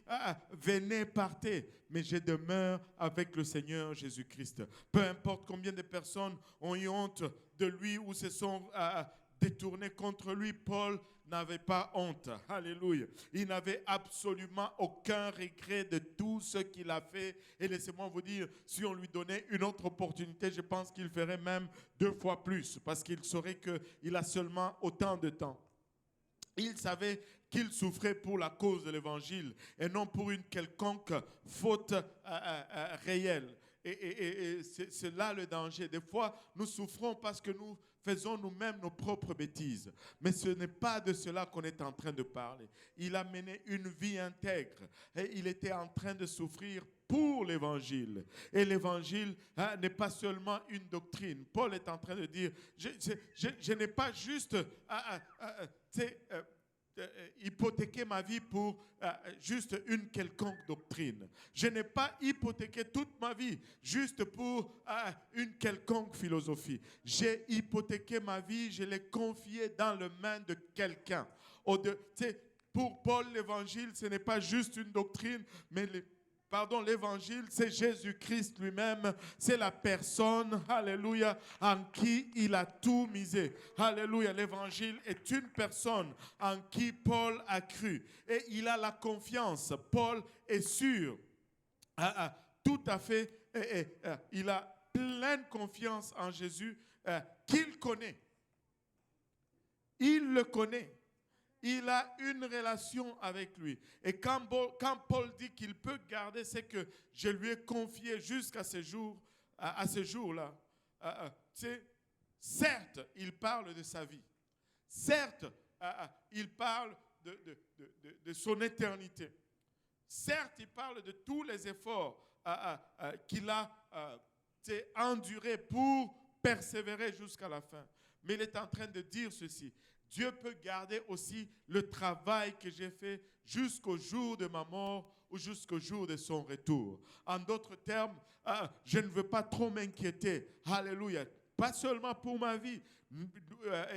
venez, partez, mais je demeure avec le Seigneur Jésus-Christ. Peu importe combien de personnes ont eu honte de lui ou se sont détournées contre lui, Paul n'avait pas honte. Alléluia. Il n'avait absolument aucun regret de tout ce qu'il a fait. Et laissez-moi vous dire, si on lui donnait une autre opportunité, je pense qu'il ferait même 2 fois plus, parce qu'il saurait qu'il a seulement autant de temps. Il savait qu'il souffrait pour la cause de l'évangile et non pour une quelconque faute réelle. Et c'est là le danger. Des fois, nous souffrons parce que nous faisons nous-mêmes nos propres bêtises. Mais ce n'est pas de cela qu'on est en train de parler. Il a mené une vie intègre et il était en train de souffrir pour l'évangile. Et l'évangile n'est pas seulement une doctrine. Paul est en train de dire, je n'ai pas juste hypothéquer ma vie pour juste une quelconque doctrine. Je n'ai pas hypothéqué toute ma vie juste pour une quelconque philosophie. J'ai hypothéqué ma vie, je l'ai confiée dans les mains de quelqu'un. Pour Paul, l'évangile, ce n'est pas juste une doctrine, mais l'évangile, c'est Jésus-Christ lui-même, c'est la personne, alléluia, en qui il a tout misé. Alléluia, l'évangile est une personne en qui Paul a cru et il a la confiance. Paul est sûr, tout à fait, il a pleine confiance en Jésus qu'il connaît. Il le connaît. Il a une relation avec lui. Et quand Paul dit qu'il peut garder ce que je lui ai confié jusqu'à ce jour, à ce jour-là, certes, il parle de sa vie. Certes, il parle de son éternité. Certes, il parle de tous les efforts qu'il a endurés pour persévérer jusqu'à la fin. Mais il est en train de dire ceci. Dieu peut garder aussi le travail que j'ai fait jusqu'au jour de ma mort ou jusqu'au jour de son retour. En d'autres termes, je ne veux pas trop m'inquiéter. Alléluia. Pas seulement pour ma vie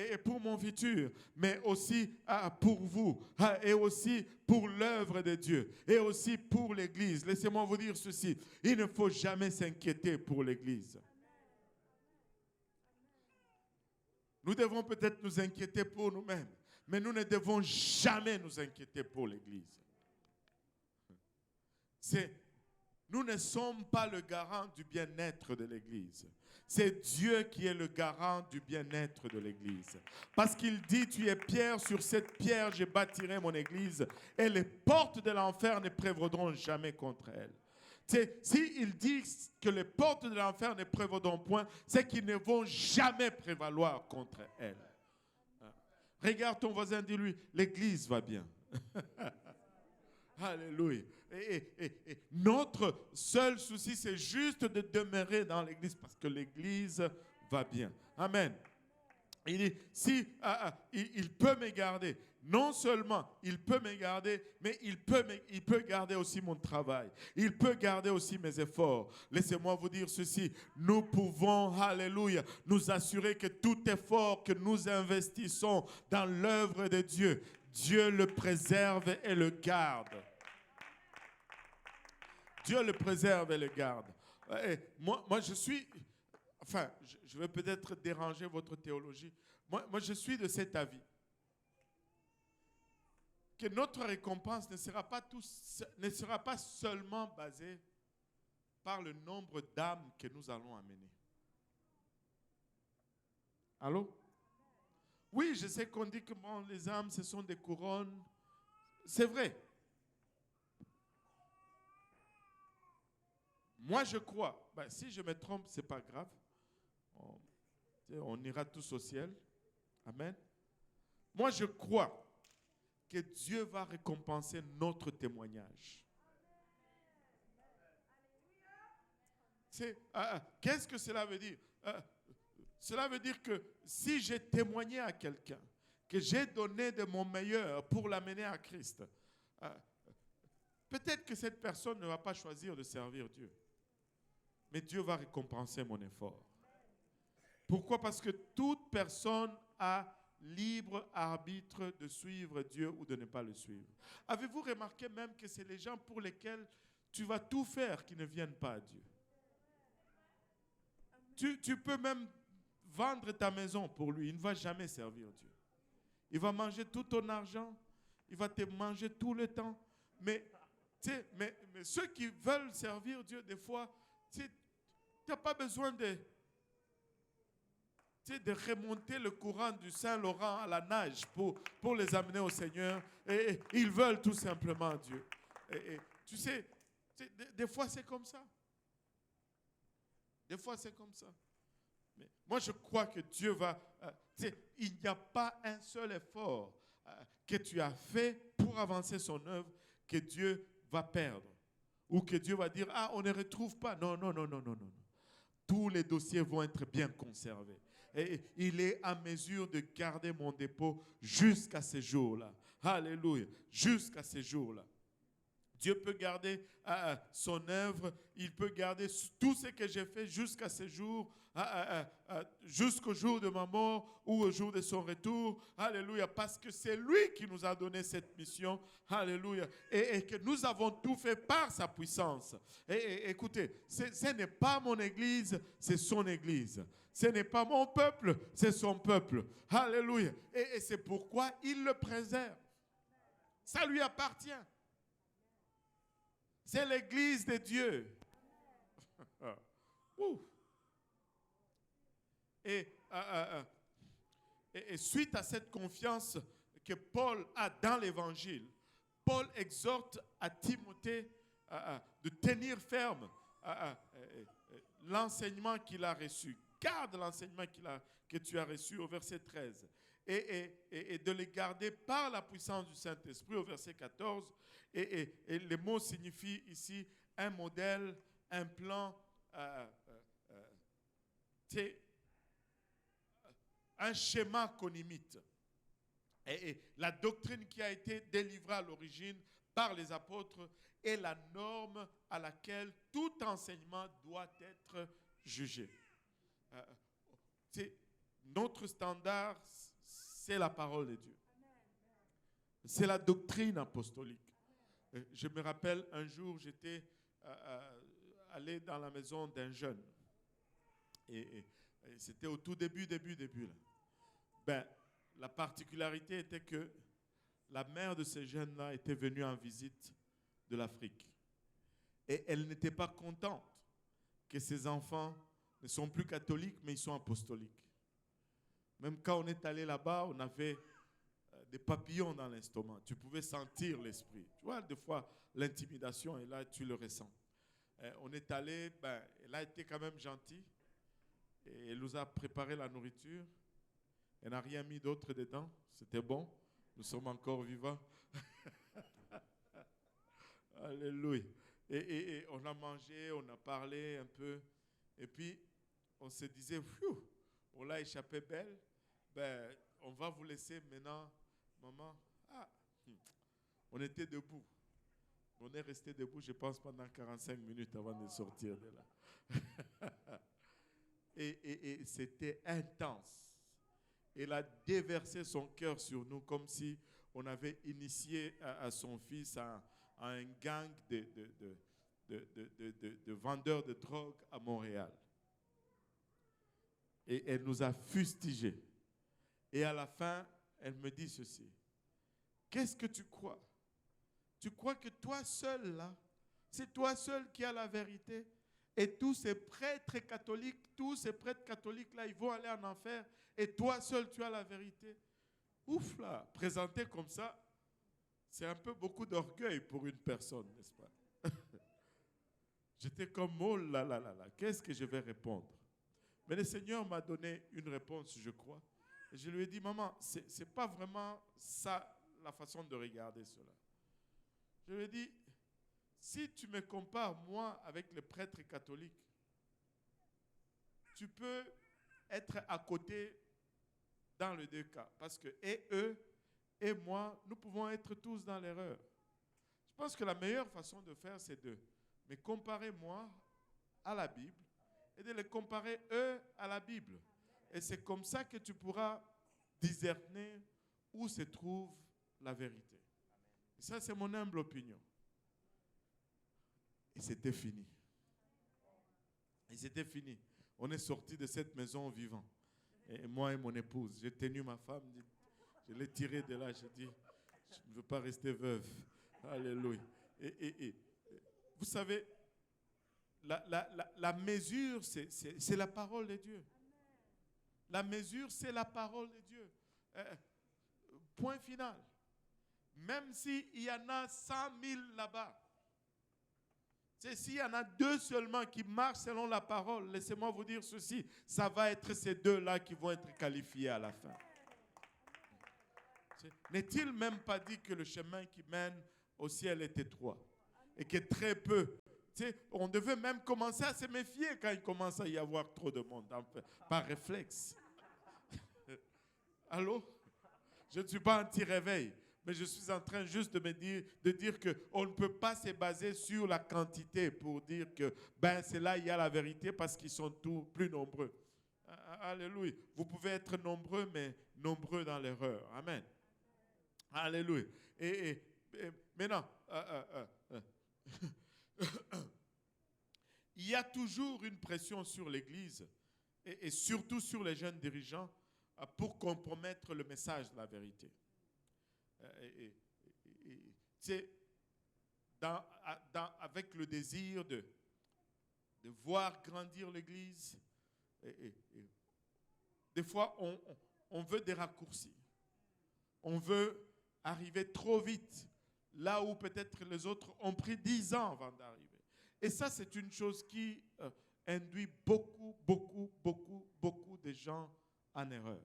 et pour mon futur, mais aussi pour vous et aussi pour l'œuvre de Dieu et aussi pour l'Église. Laissez-moi vous dire ceci. Il ne faut jamais s'inquiéter pour l'Église. Nous devons peut-être nous inquiéter pour nous-mêmes, mais nous ne devons jamais nous inquiéter pour l'Église. Nous ne sommes pas le garant du bien-être de l'Église. C'est Dieu qui est le garant du bien-être de l'Église. Parce qu'il dit, tu es pierre, sur cette pierre je bâtirai mon Église, et les portes de l'enfer ne prévaudront jamais contre elle. S'il dit que les portes de l'enfer ne prévaudront point, c'est qu'ils ne vont jamais prévaloir contre elles. Regarde ton voisin, dis-lui, l'église va bien. Alléluia. Et notre seul souci, c'est juste de demeurer dans l'église parce que l'église va bien. Amen. Il dit, si il peut me garder, non seulement il peut me garder, mais il peut garder aussi mon travail. Il peut garder aussi mes efforts. Laissez-moi vous dire ceci, nous pouvons, alléluia, nous assurer que tout effort que nous investissons dans l'œuvre de Dieu, Dieu le préserve et le garde. Dieu le préserve et le garde. Et moi, je suis... Enfin, je vais peut-être déranger votre théologie. Moi, je suis de cet avis. Que notre récompense ne sera pas seulement basée par le nombre d'âmes que nous allons amener. Allô? Oui, je sais qu'on dit que bon, les âmes, ce sont des couronnes. C'est vrai. Moi, je crois. Ben, si je me trompe, ce n'est pas grave. On ira tous au ciel. Amen. Moi, je crois que Dieu va récompenser notre témoignage. Qu'est-ce que cela veut dire? Cela veut dire que si j'ai témoigné à quelqu'un, que j'ai donné de mon meilleur pour l'amener à Christ, peut-être que cette personne ne va pas choisir de servir Dieu. Mais Dieu va récompenser mon effort. Pourquoi? Parce que toute personne a libre arbitre de suivre Dieu ou de ne pas le suivre. Avez-vous remarqué même que c'est les gens pour lesquels tu vas tout faire qui ne viennent pas à Dieu? Tu peux même vendre ta maison pour lui. Il ne va jamais servir Dieu. Il va manger tout ton argent. Il va te manger tout le temps. Mais ceux qui veulent servir Dieu, des fois, tu n'as pas besoin de remonter le courant du Saint-Laurent à la nage pour les amener au Seigneur. Et ils veulent tout simplement Dieu. Tu sais, des fois c'est comme ça. Des fois c'est comme ça. Mais moi je crois que Dieu va... il n'y a pas un seul effort que tu as fait pour avancer son œuvre que Dieu va perdre. Ou que Dieu va dire, ah, on ne retrouve pas. Non. Tous les dossiers vont être bien conservés. Et il est en mesure de garder mon dépôt jusqu'à ce jour-là. Alléluia. Jusqu'à ce jour-là. Dieu peut garder son œuvre. Il peut garder tout ce que j'ai fait jusqu'à ce jour, jusqu'au jour de ma mort ou au jour de son retour. Alléluia. Parce que c'est lui qui nous a donné cette mission. Alléluia. Et que nous avons tout fait par sa puissance. Et écoutez, ce n'est pas mon église, c'est son église. Ce n'est pas mon peuple, c'est son peuple. Alléluia. Et c'est pourquoi il le préserve. Ça lui appartient. C'est l'église de Dieu. Et suite à cette confiance que Paul a dans l'évangile, Paul exhorte à Timothée de tenir ferme l'enseignement qu'il a reçu. Garde l'enseignement que tu as reçu au verset 13. Et de les garder par la puissance du Saint-Esprit au verset 14. Et les mots signifient ici un modèle, un plan, un schéma qu'on imite. Et la doctrine qui a été délivrée à l'origine par les apôtres est la norme à laquelle tout enseignement doit être jugé. Notre standard, c'est la parole de Dieu. C'est la doctrine apostolique. Je me rappelle un jour, j'étais allé dans la maison d'un jeune. Et c'était au tout début là. La particularité était que la mère de ce jeune-là était venue en visite de l'Afrique. Et elle n'était pas contente que ses enfants ne sont plus catholiques, mais ils sont apostoliques. Même quand on est allé là-bas, on avait des papillons dans l'estomac. Tu pouvais sentir l'esprit. Tu vois, des fois, l'intimidation est là, tu le ressens. On est allé, elle a été quand même gentille. Et elle nous a préparé la nourriture. Elle n'a rien mis d'autre dedans. C'était bon. Nous sommes encore vivants. Alléluia. Et on a mangé, on a parlé un peu. Et puis, on se disait, pfiou, on l'a échappé belle. Ben, on va vous laisser maintenant, maman. Ah, on était debout. On est resté debout, je pense, pendant 45 minutes avant de sortir de là. Et c'était intense. Elle a déversé son cœur sur nous comme si on avait initié à son fils à un gang de vendeurs de drogue à Montréal. Et elle nous a fustigés. Et à la fin, elle me dit ceci. Qu'est-ce que tu crois? Tu crois que toi seul, là, c'est toi seul qui as la vérité? Et tous ces prêtres catholiques, là, ils vont aller en enfer. Et toi seul, tu as la vérité. Ouf, là, présenté comme ça, c'est un peu beaucoup d'orgueil pour une personne, n'est-ce pas? J'étais comme, oh là là là là, qu'est-ce que je vais répondre? Mais le Seigneur m'a donné une réponse, je crois. Et je lui ai dit, maman, ce n'est pas vraiment ça la façon de regarder cela. Je lui ai dit, si tu me compares, moi, avec les prêtres catholiques, tu peux être à côté dans les deux cas. Parce que et eux et moi, nous pouvons être tous dans l'erreur. Je pense que la meilleure façon de faire, c'est de me comparer, moi, à la Bible et de les comparer, eux, à la Bible. Et c'est comme ça que tu pourras discerner où se trouve la vérité. Et ça, c'est mon humble opinion. Et c'était fini. Et c'était fini. On est sorti de cette maison vivant. Et moi et mon épouse, j'ai tenu ma femme, je l'ai tirée de là, j'ai dit, je ne veux pas rester veuve. Alléluia. Et vous savez, la mesure, c'est la parole de Dieu. La mesure, c'est la parole de Dieu. Point final. Même s'il y en a 100 000 là-bas, s'il y en a 2 seulement qui marchent selon la parole, laissez-moi vous dire ceci, ça va être ces 2-là qui vont être qualifiés à la fin. N'est-il même pas dit que le chemin qui mène au ciel est étroit et que très peu, on devait même commencer à se méfier quand il commence à y avoir trop de monde, par réflexe. Allô? Je ne suis pas anti-réveil. Mais je suis en train juste de dire qu'on ne peut pas se baser sur la quantité pour dire que c'est là il y a la vérité parce qu'ils sont tous plus nombreux. Alléluia. Vous pouvez être nombreux, mais nombreux dans l'erreur. Amen. Alléluia. Et maintenant, il y a toujours une pression sur l'Église et surtout sur les jeunes dirigeants pour compromettre le message de la vérité. Avec le désir de voir grandir l'Église, des fois on veut des raccourcis. On veut arriver trop vite, là où peut-être les autres ont pris 10 ans avant d'arriver. Et ça, c'est une chose qui induit beaucoup de gens en erreur.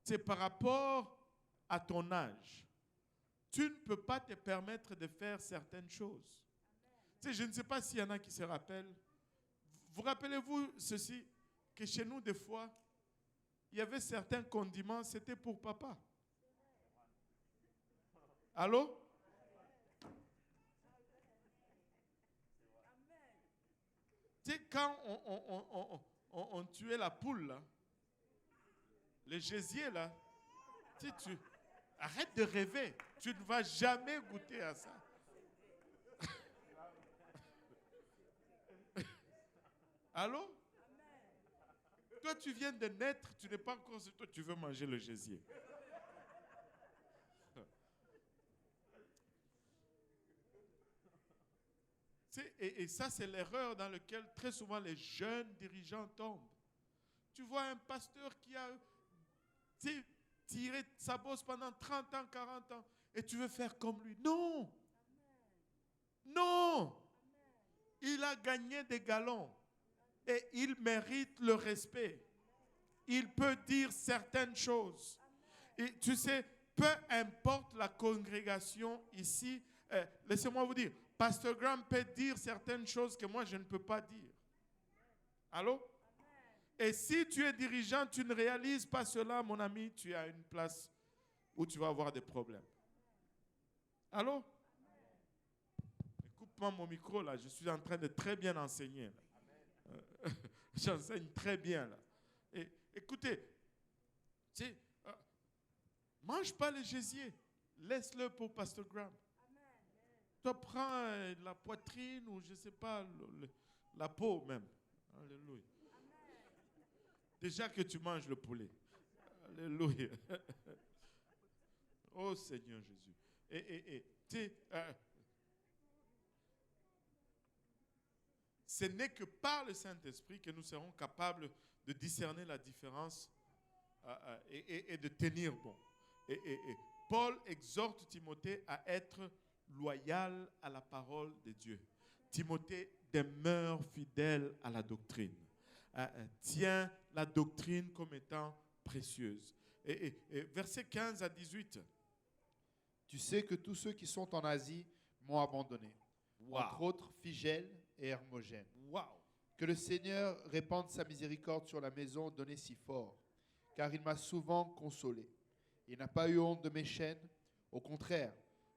C'est par rapport à ton âge, tu ne peux pas te permettre de faire certaines choses. Je ne sais pas s'il y en a qui se rappellent. Vous rappelez-vous ceci, que chez nous, des fois, il y avait certains condiments, c'était pour papa. Allô? Quand on tuait la poule, là, le gésier, là, tu arrête de rêver. Tu ne vas jamais goûter à ça. Allô? Toi, tu viens de naître, tu n'es pas encore sur toi, tu veux manger le gésier. Et ça, c'est l'erreur dans laquelle très souvent les jeunes dirigeants tombent. Tu vois un pasteur qui a tiré sa bosse pendant 30 ans, 40 ans, et tu veux faire comme lui. Non! Non! Il a gagné des galons et il mérite le respect. il peut dire certaines choses. Et tu sais, peu importe la congrégation ici, laissez-moi vous dire, Pasteur Graham peut dire certaines choses que moi je ne peux pas dire. Allô? Et si tu es dirigeant, tu ne réalises pas cela, mon ami, tu as une place où tu vas avoir des problèmes. Allô? Coupe-moi mon micro là, je suis en train de très bien enseigner. J'enseigne très bien là. Et, écoutez, tu sais, mange pas le gésier, laisse-le pour Pasteur Graham. Toi, prends la poitrine ou je ne sais pas, la peau même. Alléluia. Déjà que tu manges le poulet. Alléluia. Oh Seigneur Jésus. Et tu sais, ce n'est que par le Saint-Esprit que nous serons capables de discerner la différence et de tenir bon. Et Paul exhorte Timothée à être loyal à la parole de Dieu. Timothée demeure fidèle à la doctrine. Tiens la doctrine comme étant précieuse. Et versets 15 à 18. Tu sais que tous ceux qui sont en Asie m'ont abandonné. Wow. Entre autres Phygèle et Hermogène. Wow. Que le Seigneur répande sa miséricorde sur la maison d'Onésiphore, car il m'a souvent consolé. Il n'a pas eu honte de mes chaînes. Au contraire,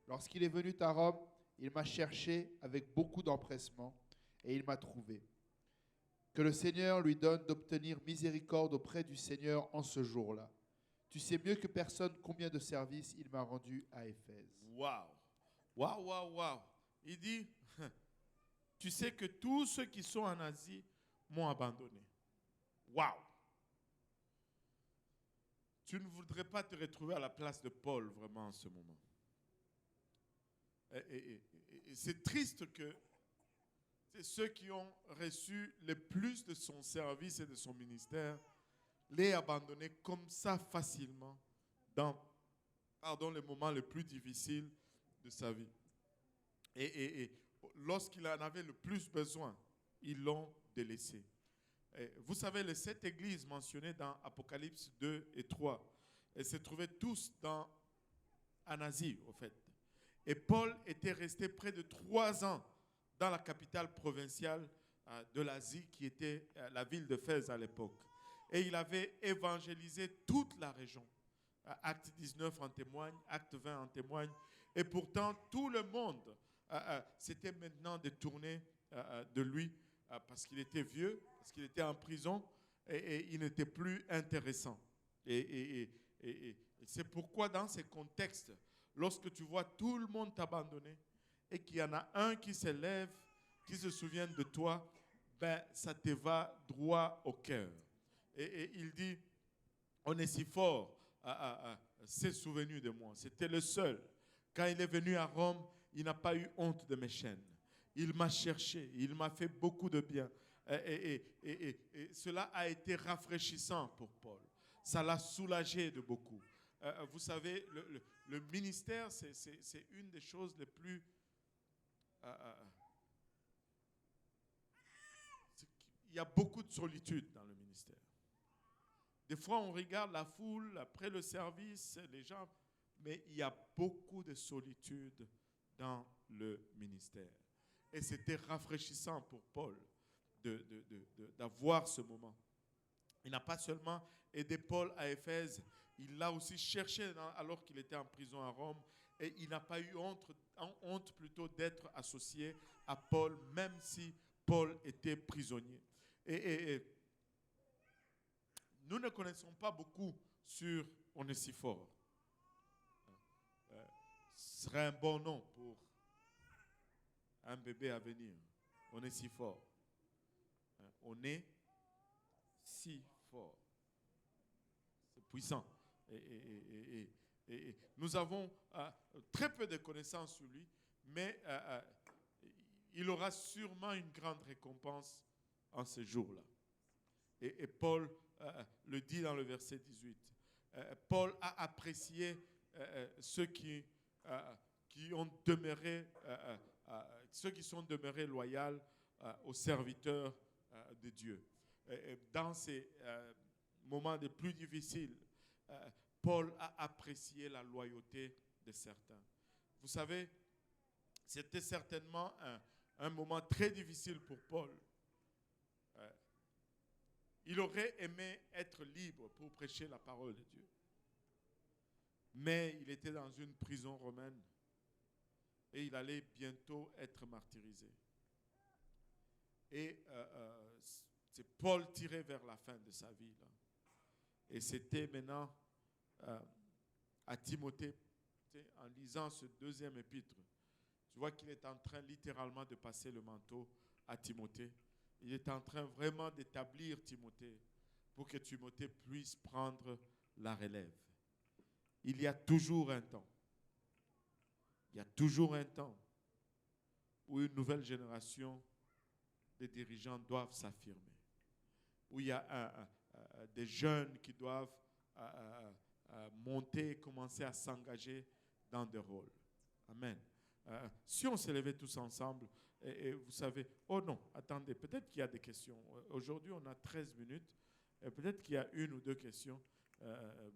lorsqu'il est venu à Rome, il m'a cherché avec beaucoup d'empressement et il m'a trouvé. Que le Seigneur lui donne d'obtenir miséricorde auprès du Seigneur en ce jour-là. Tu sais mieux que personne combien de services il m'a rendu à Éphèse. Waouh. Waouh, waouh, waouh. Il dit, tu sais que tous ceux qui sont en Asie m'ont abandonné. Waouh. Tu ne voudrais pas te retrouver à la place de Paul vraiment en ce moment. Et c'est triste que c'est ceux qui ont reçu le plus de son service et de son ministère l'aient abandonné comme ça facilement dans le moment le plus difficile de sa vie. Et lorsqu'il en avait le plus besoin, ils l'ont délaissé. Et vous savez, les 7 églises mentionnées dans Apocalypse 2 et 3, elles se trouvaient tous en Asie, au fait. Et Paul était resté près de 3 ans dans la capitale provinciale de l'Asie, qui était la ville d'Éphèse à l'époque. Et il avait évangélisé toute la région. Acte 19 en témoigne, Acte 20 en témoigne. Et pourtant, tout le monde s'était maintenant détourné de lui parce qu'il était vieux, parce qu'il était en prison et il n'était plus intéressant. Et c'est pourquoi dans ces contextes, lorsque tu vois tout le monde t'abandonner et qu'il y en a un qui se lève, qui se souvient de toi, ben, ça te va droit au cœur. Et il dit, Onésiphore s'est souvenu de moi. C'était le seul. Quand il est venu à Rome, il n'a pas eu honte de mes chaînes. Il m'a cherché, il m'a fait beaucoup de bien. Et cela a été rafraîchissant pour Paul. Ça l'a soulagé de beaucoup. Vous savez, le ministère, c'est une des choses les plus... il y a beaucoup de solitude dans le ministère. Des fois, on regarde la foule après le service, les gens, mais il y a beaucoup de solitude dans le ministère. Et c'était rafraîchissant pour Paul d'avoir ce moment. Il n'a pas seulement aidé Paul à Éphèse, il l'a aussi cherché alors qu'il était en prison à Rome. Et il n'a pas eu honte plutôt d'être associé à Paul, même si Paul était prisonnier. Et nous ne connaissons pas beaucoup sur Onésiphore. Ce serait un bon nom pour un bébé à venir. Onésiphore. On est si fort. C'est puissant. Et nous avons très peu de connaissances sur lui, mais il aura sûrement une grande récompense en ce jour-là. Et Paul le dit dans le verset 18. Paul a apprécié ceux qui sont demeurés loyaux aux serviteurs de Dieu. Dans ces moments les plus difficiles, Paul a apprécié la loyauté de certains. Vous savez, c'était certainement un moment très difficile pour Paul. Il aurait aimé être libre pour prêcher la parole de Dieu. Mais il était dans une prison romaine et il allait bientôt être martyrisé. Et c'est Paul tiré vers la fin de sa vie, là. Et c'était maintenant à Timothée, en lisant ce deuxième épître, tu vois qu'il est en train littéralement de passer le manteau à Timothée. Il est en train vraiment d'établir Timothée pour que Timothée puisse prendre la relève. Il y a toujours un temps. Il y a toujours un temps où une nouvelle génération de dirigeants doivent s'affirmer. Où il y a des jeunes qui doivent monter et commencer à s'engager dans des rôles. Amen. Si on se levait tous ensemble, et vous savez, oh non, attendez, peut-être qu'il y a des questions. Aujourd'hui, on a 13 minutes. Peut-être qu'il y a une ou deux questions.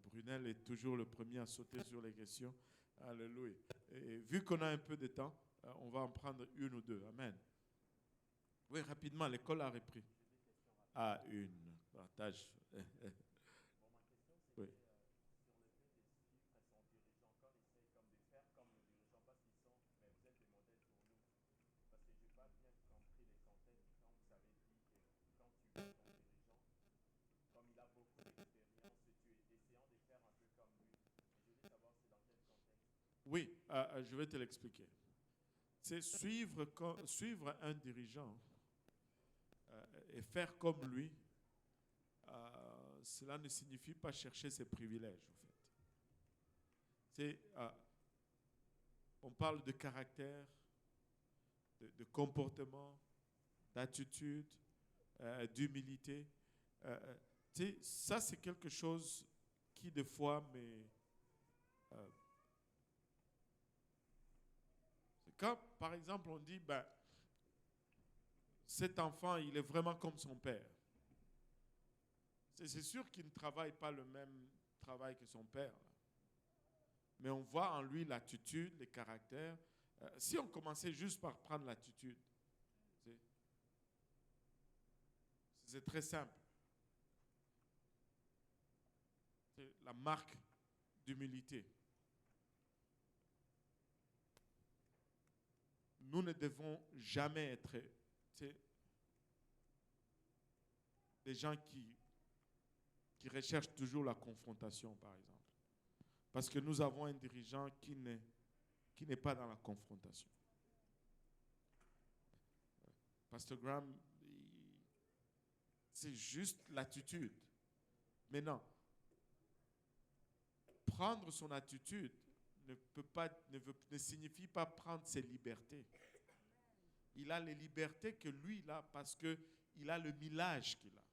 Brunel est toujours le premier à sauter sur les questions. Alléluia. Et vu qu'on a un peu de temps, on va en prendre une ou deux. Amen. Oui, rapidement, l'école a repris. Ah, une. Partage. Oui. Oui, je vais te l'expliquer. C'est suivre un dirigeant et faire comme lui. Cela ne signifie pas chercher ses privilèges, en fait. On parle de caractère, de comportement, d'attitude, d'humilité. Ça, c'est quelque chose qui, des fois, quand, par exemple, on dit, cet enfant, il est vraiment comme son père. C'est sûr qu'il ne travaille pas le même travail que son père. Mais on voit en lui l'attitude, les caractères. Si on commençait juste par prendre l'attitude, c'est très simple. C'est la marque d'humilité. Nous ne devons jamais être des gens qui recherchent toujours la confrontation, par exemple. Parce que nous avons un dirigeant qui n'est pas dans la confrontation. Pasteur Graham, c'est juste l'attitude. Mais non. Prendre son attitude ne signifie pas prendre ses libertés. Il a les libertés que lui, il a parce qu'il a le millage qu'il a.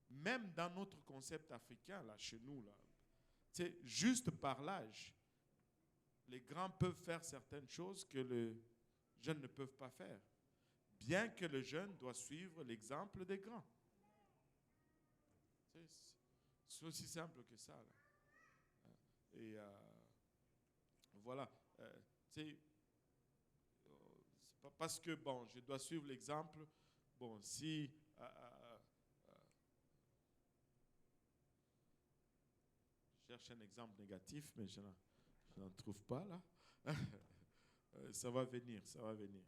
Même dans notre concept africain, là, chez nous, là, juste par l'âge, les grands peuvent faire certaines choses que les jeunes ne peuvent pas faire. Bien que le jeune doit suivre l'exemple des grands. C'est aussi simple que ça, là. Et voilà. C'est pas parce que, je dois suivre l'exemple. Si je cherche un exemple négatif, mais je n'en trouve pas là. Ça va venir, ça va venir.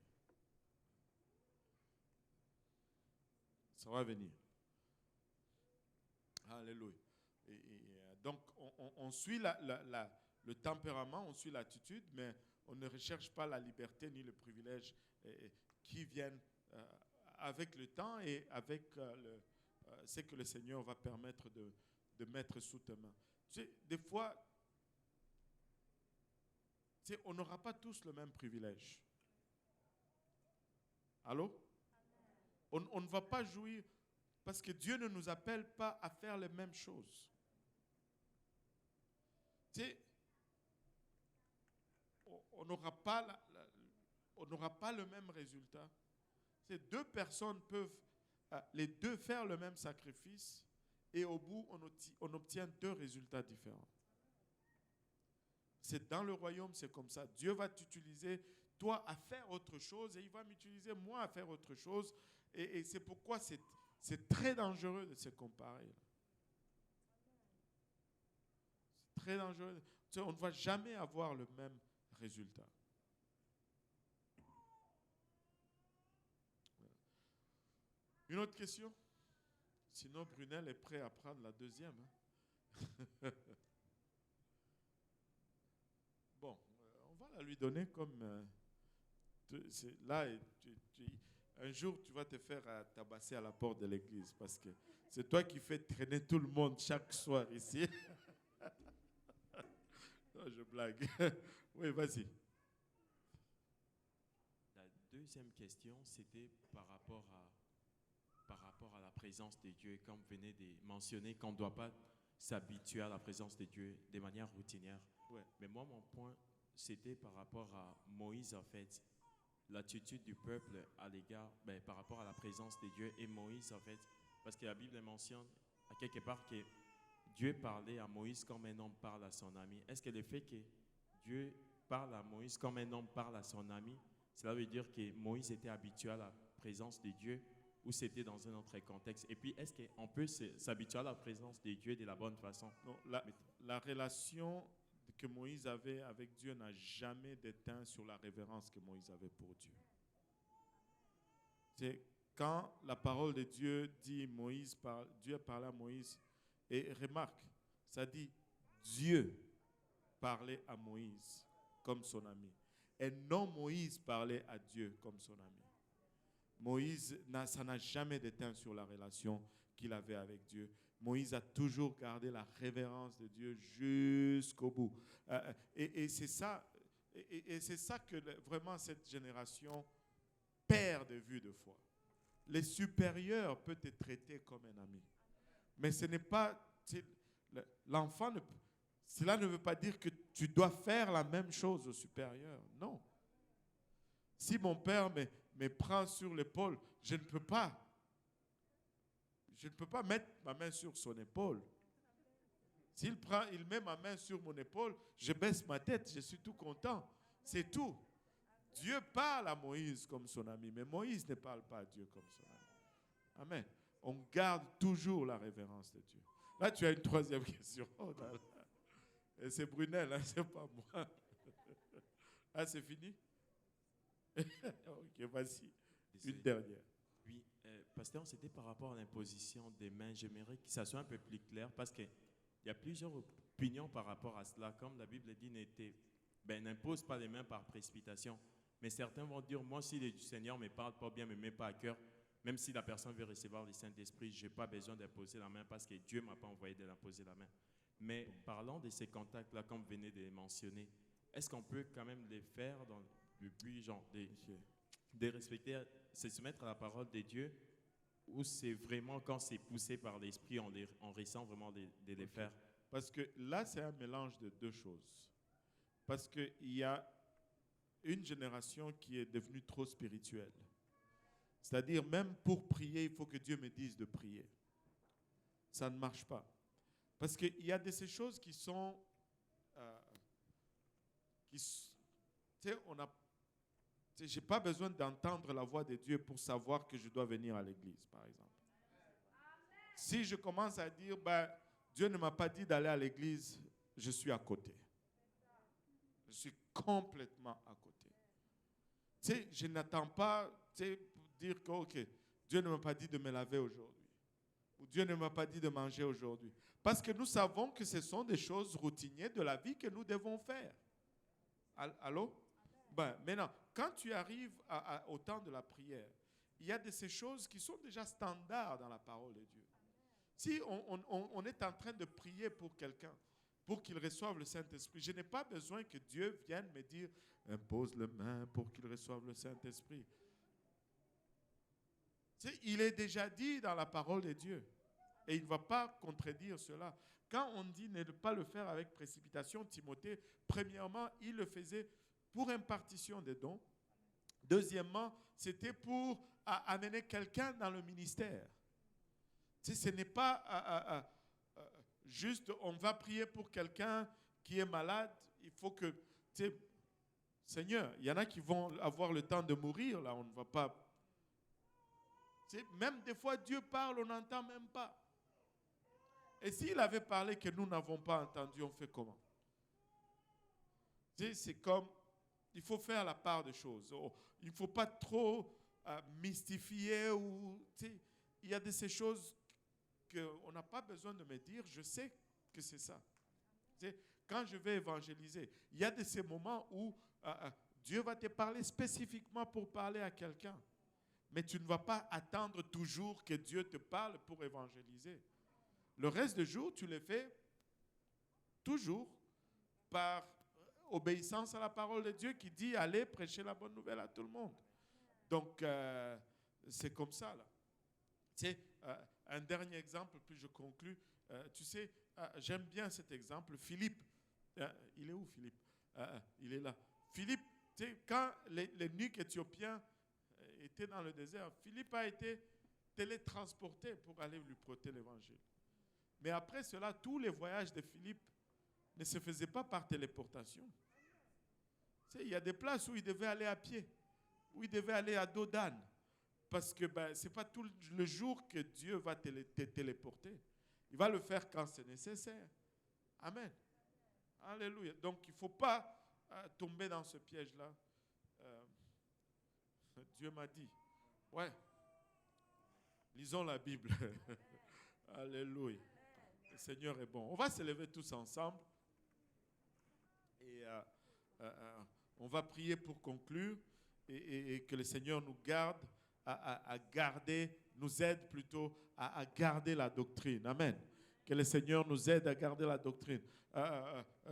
Ça va venir. Alléluia. Donc, on suit le tempérament, on suit l'attitude, mais on ne recherche pas la liberté ni le privilège qui viennent avec le temps et avec ce que le Seigneur va permettre de mettre sous tes mains. Des fois, on n'aura pas tous le même privilège. Allô? On ne va pas jouir parce que Dieu ne nous appelle pas à faire les mêmes choses. On n'aura pas le même résultat. Deux personnes peuvent les deux faire le même sacrifice et au bout, on obtient deux résultats différents. C'est dans le royaume, c'est comme ça. Dieu va t'utiliser, toi, à faire autre chose, et il va m'utiliser, moi, à faire autre chose. Et c'est pourquoi c'est très dangereux de se comparer. C'est très dangereux. Tu sais, on ne va jamais avoir le même résultat. Une autre question? Sinon, Brunel est prêt à prendre la deuxième. Hein? Bon, on va la lui donner comme... là, un jour, tu vas te faire tabasser à la porte de l'église parce que c'est toi qui fais traîner tout le monde chaque soir ici. Non, je blague. Oui, vas-y. La deuxième question, c'était par rapport à la présence de Dieu. Comme vous venez de mentionner qu'on ne doit pas s'habituer à la présence de Dieu de manière routinière. Ouais. Mais moi, mon point, c'était par rapport à Moïse, en fait. L'attitude du peuple à l'égard, par rapport à la présence de Dieu et Moïse, en fait. Parce que la Bible mentionne à quelque part que Dieu parlait à Moïse comme un homme parle à son ami. Est-ce que le fait que Dieu parle à Moïse comme un homme parle à son ami, cela veut dire que Moïse était habitué à la présence de Dieu ou c'était dans un autre contexte? Et puis, est-ce qu'on peut s'habituer à la présence de Dieu de la bonne façon? Non, la relation que Moïse avait avec Dieu n'a jamais déteint sur la révérence que Moïse avait pour Dieu. C'est quand la parole de Dieu dit Dieu a parlé à Moïse, et remarque, ça dit Dieu parlait à Moïse comme son ami, et non Moïse parlait à Dieu comme son ami. Moïse, ça n'a jamais déteint sur la relation qu'il avait avec Dieu. Moïse a toujours gardé la révérence de Dieu jusqu'au bout. Et c'est ça, c'est ça que vraiment cette génération perd de vue de foi. Les supérieurs peuvent te traiter comme un ami. Mais ce n'est pas... L'enfant, cela ne veut pas dire que tu dois faire la même chose au supérieur. Non. Si mon père me prend sur l'épaule, je ne peux pas. Je ne peux pas mettre ma main sur son épaule. S'il met ma main sur mon épaule, je baisse ma tête, je suis tout content. C'est tout. Dieu parle à Moïse comme son ami, mais Moïse ne parle pas à Dieu comme son ami. Amen. On garde toujours la révérence de Dieu. Là, tu as une troisième question. Oh, et c'est Brunel, hein, c'est pas moi. Ah, c'est fini? Ok, vas-y. Une dernière. Oui, pasteur, c'était par rapport à l'imposition des mains. J'aimerais que ça soit un peu plus clair parce qu'il y a plusieurs opinions par rapport à cela. Comme la Bible dit, n'impose pas les mains par précipitation. Mais certains vont dire, moi, si le Seigneur ne me parle pas bien, ne me met pas à cœur, même si la personne veut recevoir le Saint-Esprit, je n'ai pas besoin d'imposer la main parce que Dieu ne m'a pas envoyé de l'imposer la main. Mais parlons de ces contacts-là, comme vous venez de les mentionner, est-ce qu'on peut quand même les faire dans le but, genre, de respecter, se soumettre à la parole de Dieu, ou c'est vraiment quand c'est poussé par l'Esprit, on ressent vraiment de les faire? Parce que là, c'est un mélange de deux choses. Parce qu'il y a une génération qui est devenue trop spirituelle. C'est-à-dire, même pour prier, il faut que Dieu me dise de prier. Ça ne marche pas. Parce qu'il y a de ces choses qui sont... tu sais, je n'ai pas besoin d'entendre la voix de Dieu pour savoir que je dois venir à l'église, par exemple. Si je commence à dire, Dieu ne m'a pas dit d'aller à l'église, je suis à côté. Je suis complètement à côté. Tu sais, je n'attends pas pour dire que, ok, Dieu ne m'a pas dit de me laver aujourd'hui. Ou Dieu ne m'a pas dit de manger aujourd'hui. Parce que nous savons que ce sont des choses routinières de la vie que nous devons faire. Allô? Maintenant, quand tu arrives au temps de la prière, il y a de ces choses qui sont déjà standards dans la parole de Dieu. Si on est en train de prier pour quelqu'un, pour qu'il reçoive le Saint-Esprit, je n'ai pas besoin que Dieu vienne me dire « impose les mains pour qu'il reçoive le Saint-Esprit ». Il est déjà dit dans la parole de Dieu. Et il ne va pas contredire cela. Quand on dit ne pas le faire avec précipitation, Timothée, premièrement, il le faisait pour impartition des dons. Deuxièmement, c'était pour amener quelqu'un dans le ministère. Tu sais, ce n'est pas juste on va prier pour quelqu'un qui est malade. Il faut que, tu sais, Seigneur, il y en a qui vont avoir le temps de mourir, là, on ne va pas. Tu sais, même des fois, Dieu parle, on n'entend même pas. Et s'il avait parlé que nous n'avons pas entendu, on fait comment? Tu sais, c'est comme, il faut faire la part des choses. Il ne faut pas trop mystifier ou, tu sais, il y a de ces choses qu'on n'a pas besoin de me dire, je sais que c'est ça. Tu sais, quand je vais évangéliser, il y a de ces moments où Dieu va te parler spécifiquement pour parler à quelqu'un. Mais tu ne vas pas attendre toujours que Dieu te parle pour évangéliser. Le reste du jour, tu le fais toujours par obéissance à la parole de Dieu qui dit allez prêcher la bonne nouvelle à tout le monde. Donc, c'est comme ça, là. Tu sais, un dernier exemple, puis je conclus. Tu sais, j'aime bien cet exemple. Philippe, il est où Philippe? Il est là. Philippe, tu sais, quand l'eunuque éthiopien était dans le désert, Philippe a été télétransporté pour aller lui prêcher l'évangile. Mais après cela, tous les voyages de Philippe ne se faisaient pas par téléportation. Tu sais, il y a des places où il devait aller à pied, où il devait aller à dos d'âne. Parce que ce n'est pas tout le jour que Dieu va te téléporter. Il va le faire quand c'est nécessaire. Amen. Alléluia. Donc, il ne faut pas tomber dans ce piège-là. Dieu m'a dit. Ouais. Lisons la Bible. Alléluia. Le Seigneur est bon. On va se lever tous ensemble. Et on va prier pour conclure. Et que le Seigneur nous garde à garder, nous aide plutôt à garder la doctrine. Amen. Que le Seigneur nous aide à garder la doctrine.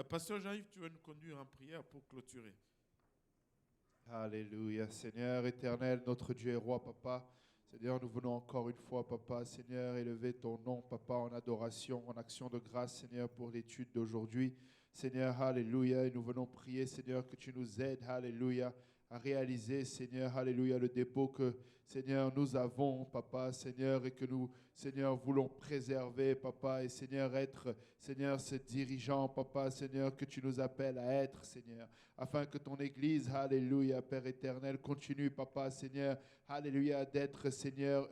Pasteur Jean-Yves, tu veux nous conduire en prière pour clôturer. Alléluia. Seigneur éternel, notre Dieu et roi, Papa. Seigneur, nous venons encore une fois, Papa, Seigneur, élever ton nom, Papa, en adoration, en action de grâce, Seigneur, pour l'étude d'aujourd'hui. Seigneur, alléluia, et nous venons prier, Seigneur, que tu nous aides, alléluia, à réaliser, Seigneur, alléluia, le dépôt que, Seigneur, nous avons, Papa, Seigneur, et que nous, Seigneur, voulons préserver, Papa, et Seigneur, être, Seigneur, ce dirigeant, Papa, Seigneur, que tu nous appelles à être, Seigneur, afin que ton Église, alléluia, Père éternel, continue, Papa, Seigneur, alléluia, d'être, Seigneur,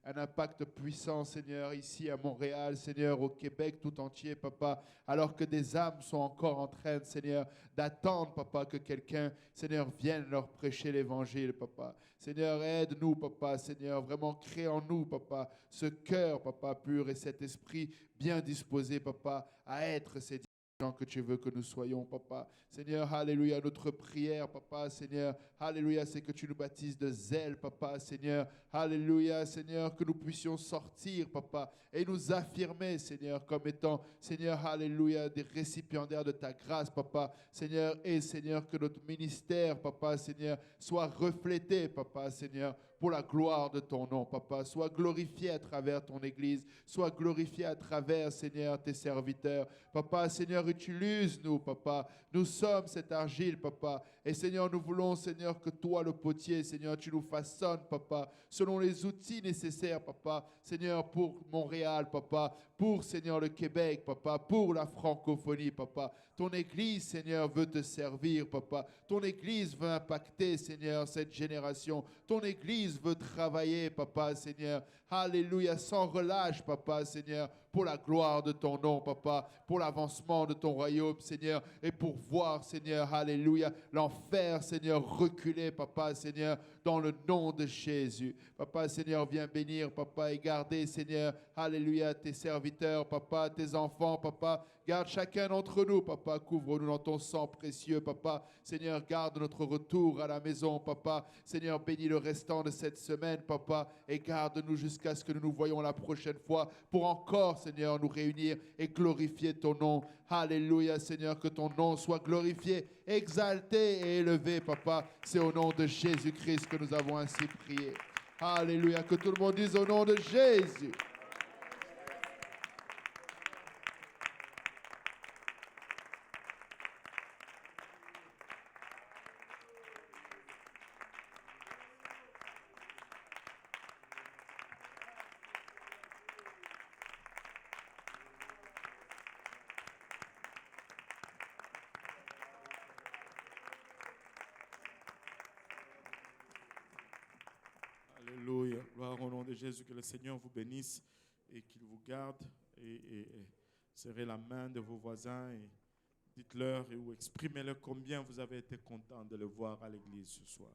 un impact puissant, Seigneur, ici à Montréal, Seigneur, au Québec tout entier, Papa, alors que des âmes sont encore en train, Seigneur, d'attendre, Papa, que quelqu'un, Seigneur, vienne leur prêcher l'Évangile, Papa. Seigneur, aide-nous, Papa, Seigneur, vraiment crée en nous, Papa, ce cœur, Papa, pur et cet esprit bien disposé, Papa, à être ces que tu veux que nous soyons, Papa. Seigneur, alléluia, notre prière, Papa, Seigneur, alléluia, c'est que tu nous baptises de zèle, Papa, Seigneur, alléluia, Seigneur, que nous puissions sortir, Papa, et nous affirmer, Seigneur, comme étant, Seigneur, alléluia, des récipiendaires de ta grâce, Papa, Seigneur, et Seigneur, que notre ministère, Papa, Seigneur, soit reflété, Papa, Seigneur, pour la gloire de ton nom, Papa. Sois glorifié à travers ton Église. Sois glorifié à travers, Seigneur, tes serviteurs. Papa, Seigneur, utilise-nous, Papa. Nous sommes cette argile, Papa. Et Seigneur, nous voulons, Seigneur, que toi, le potier, Seigneur, tu nous façonnes, Papa, selon les outils nécessaires, Papa. Seigneur, pour Montréal, Papa. Pour, Seigneur, le Québec, Papa. Pour la francophonie, Papa. Ton Église, Seigneur, veut te servir, Papa. Ton Église veut impacter, Seigneur, cette génération. Ton Église veut travailler, Papa, Seigneur. Alléluia, sans relâche, Papa, Seigneur, pour la gloire de ton nom, Papa, pour l'avancement de ton royaume, Seigneur, et pour voir, Seigneur, alléluia, l'enfer, Seigneur, reculer, Papa, Seigneur, dans le nom de Jésus. Papa, Seigneur, viens bénir, Papa, et garder, Seigneur, alléluia, tes serviteurs, Papa, tes enfants, Papa. Garde chacun d'entre nous, Papa. Couvre-nous dans ton sang précieux, Papa. Seigneur, garde notre retour à la maison, Papa. Seigneur, bénis le restant de cette semaine, Papa. Et garde-nous jusqu'à ce que nous nous voyions la prochaine fois pour encore, Seigneur, nous réunir et glorifier ton nom. Alléluia, Seigneur, que ton nom soit glorifié, exalté et élevé, Papa. C'est au nom de Jésus-Christ que nous avons ainsi prié. Alléluia, que tout le monde dise au nom de Jésus. de Jésus, que le Seigneur vous bénisse et qu'il vous garde. Et serrez la main de vos voisins et dites-leur ou exprimez-leur combien vous avez été content de le voir à l'église ce soir.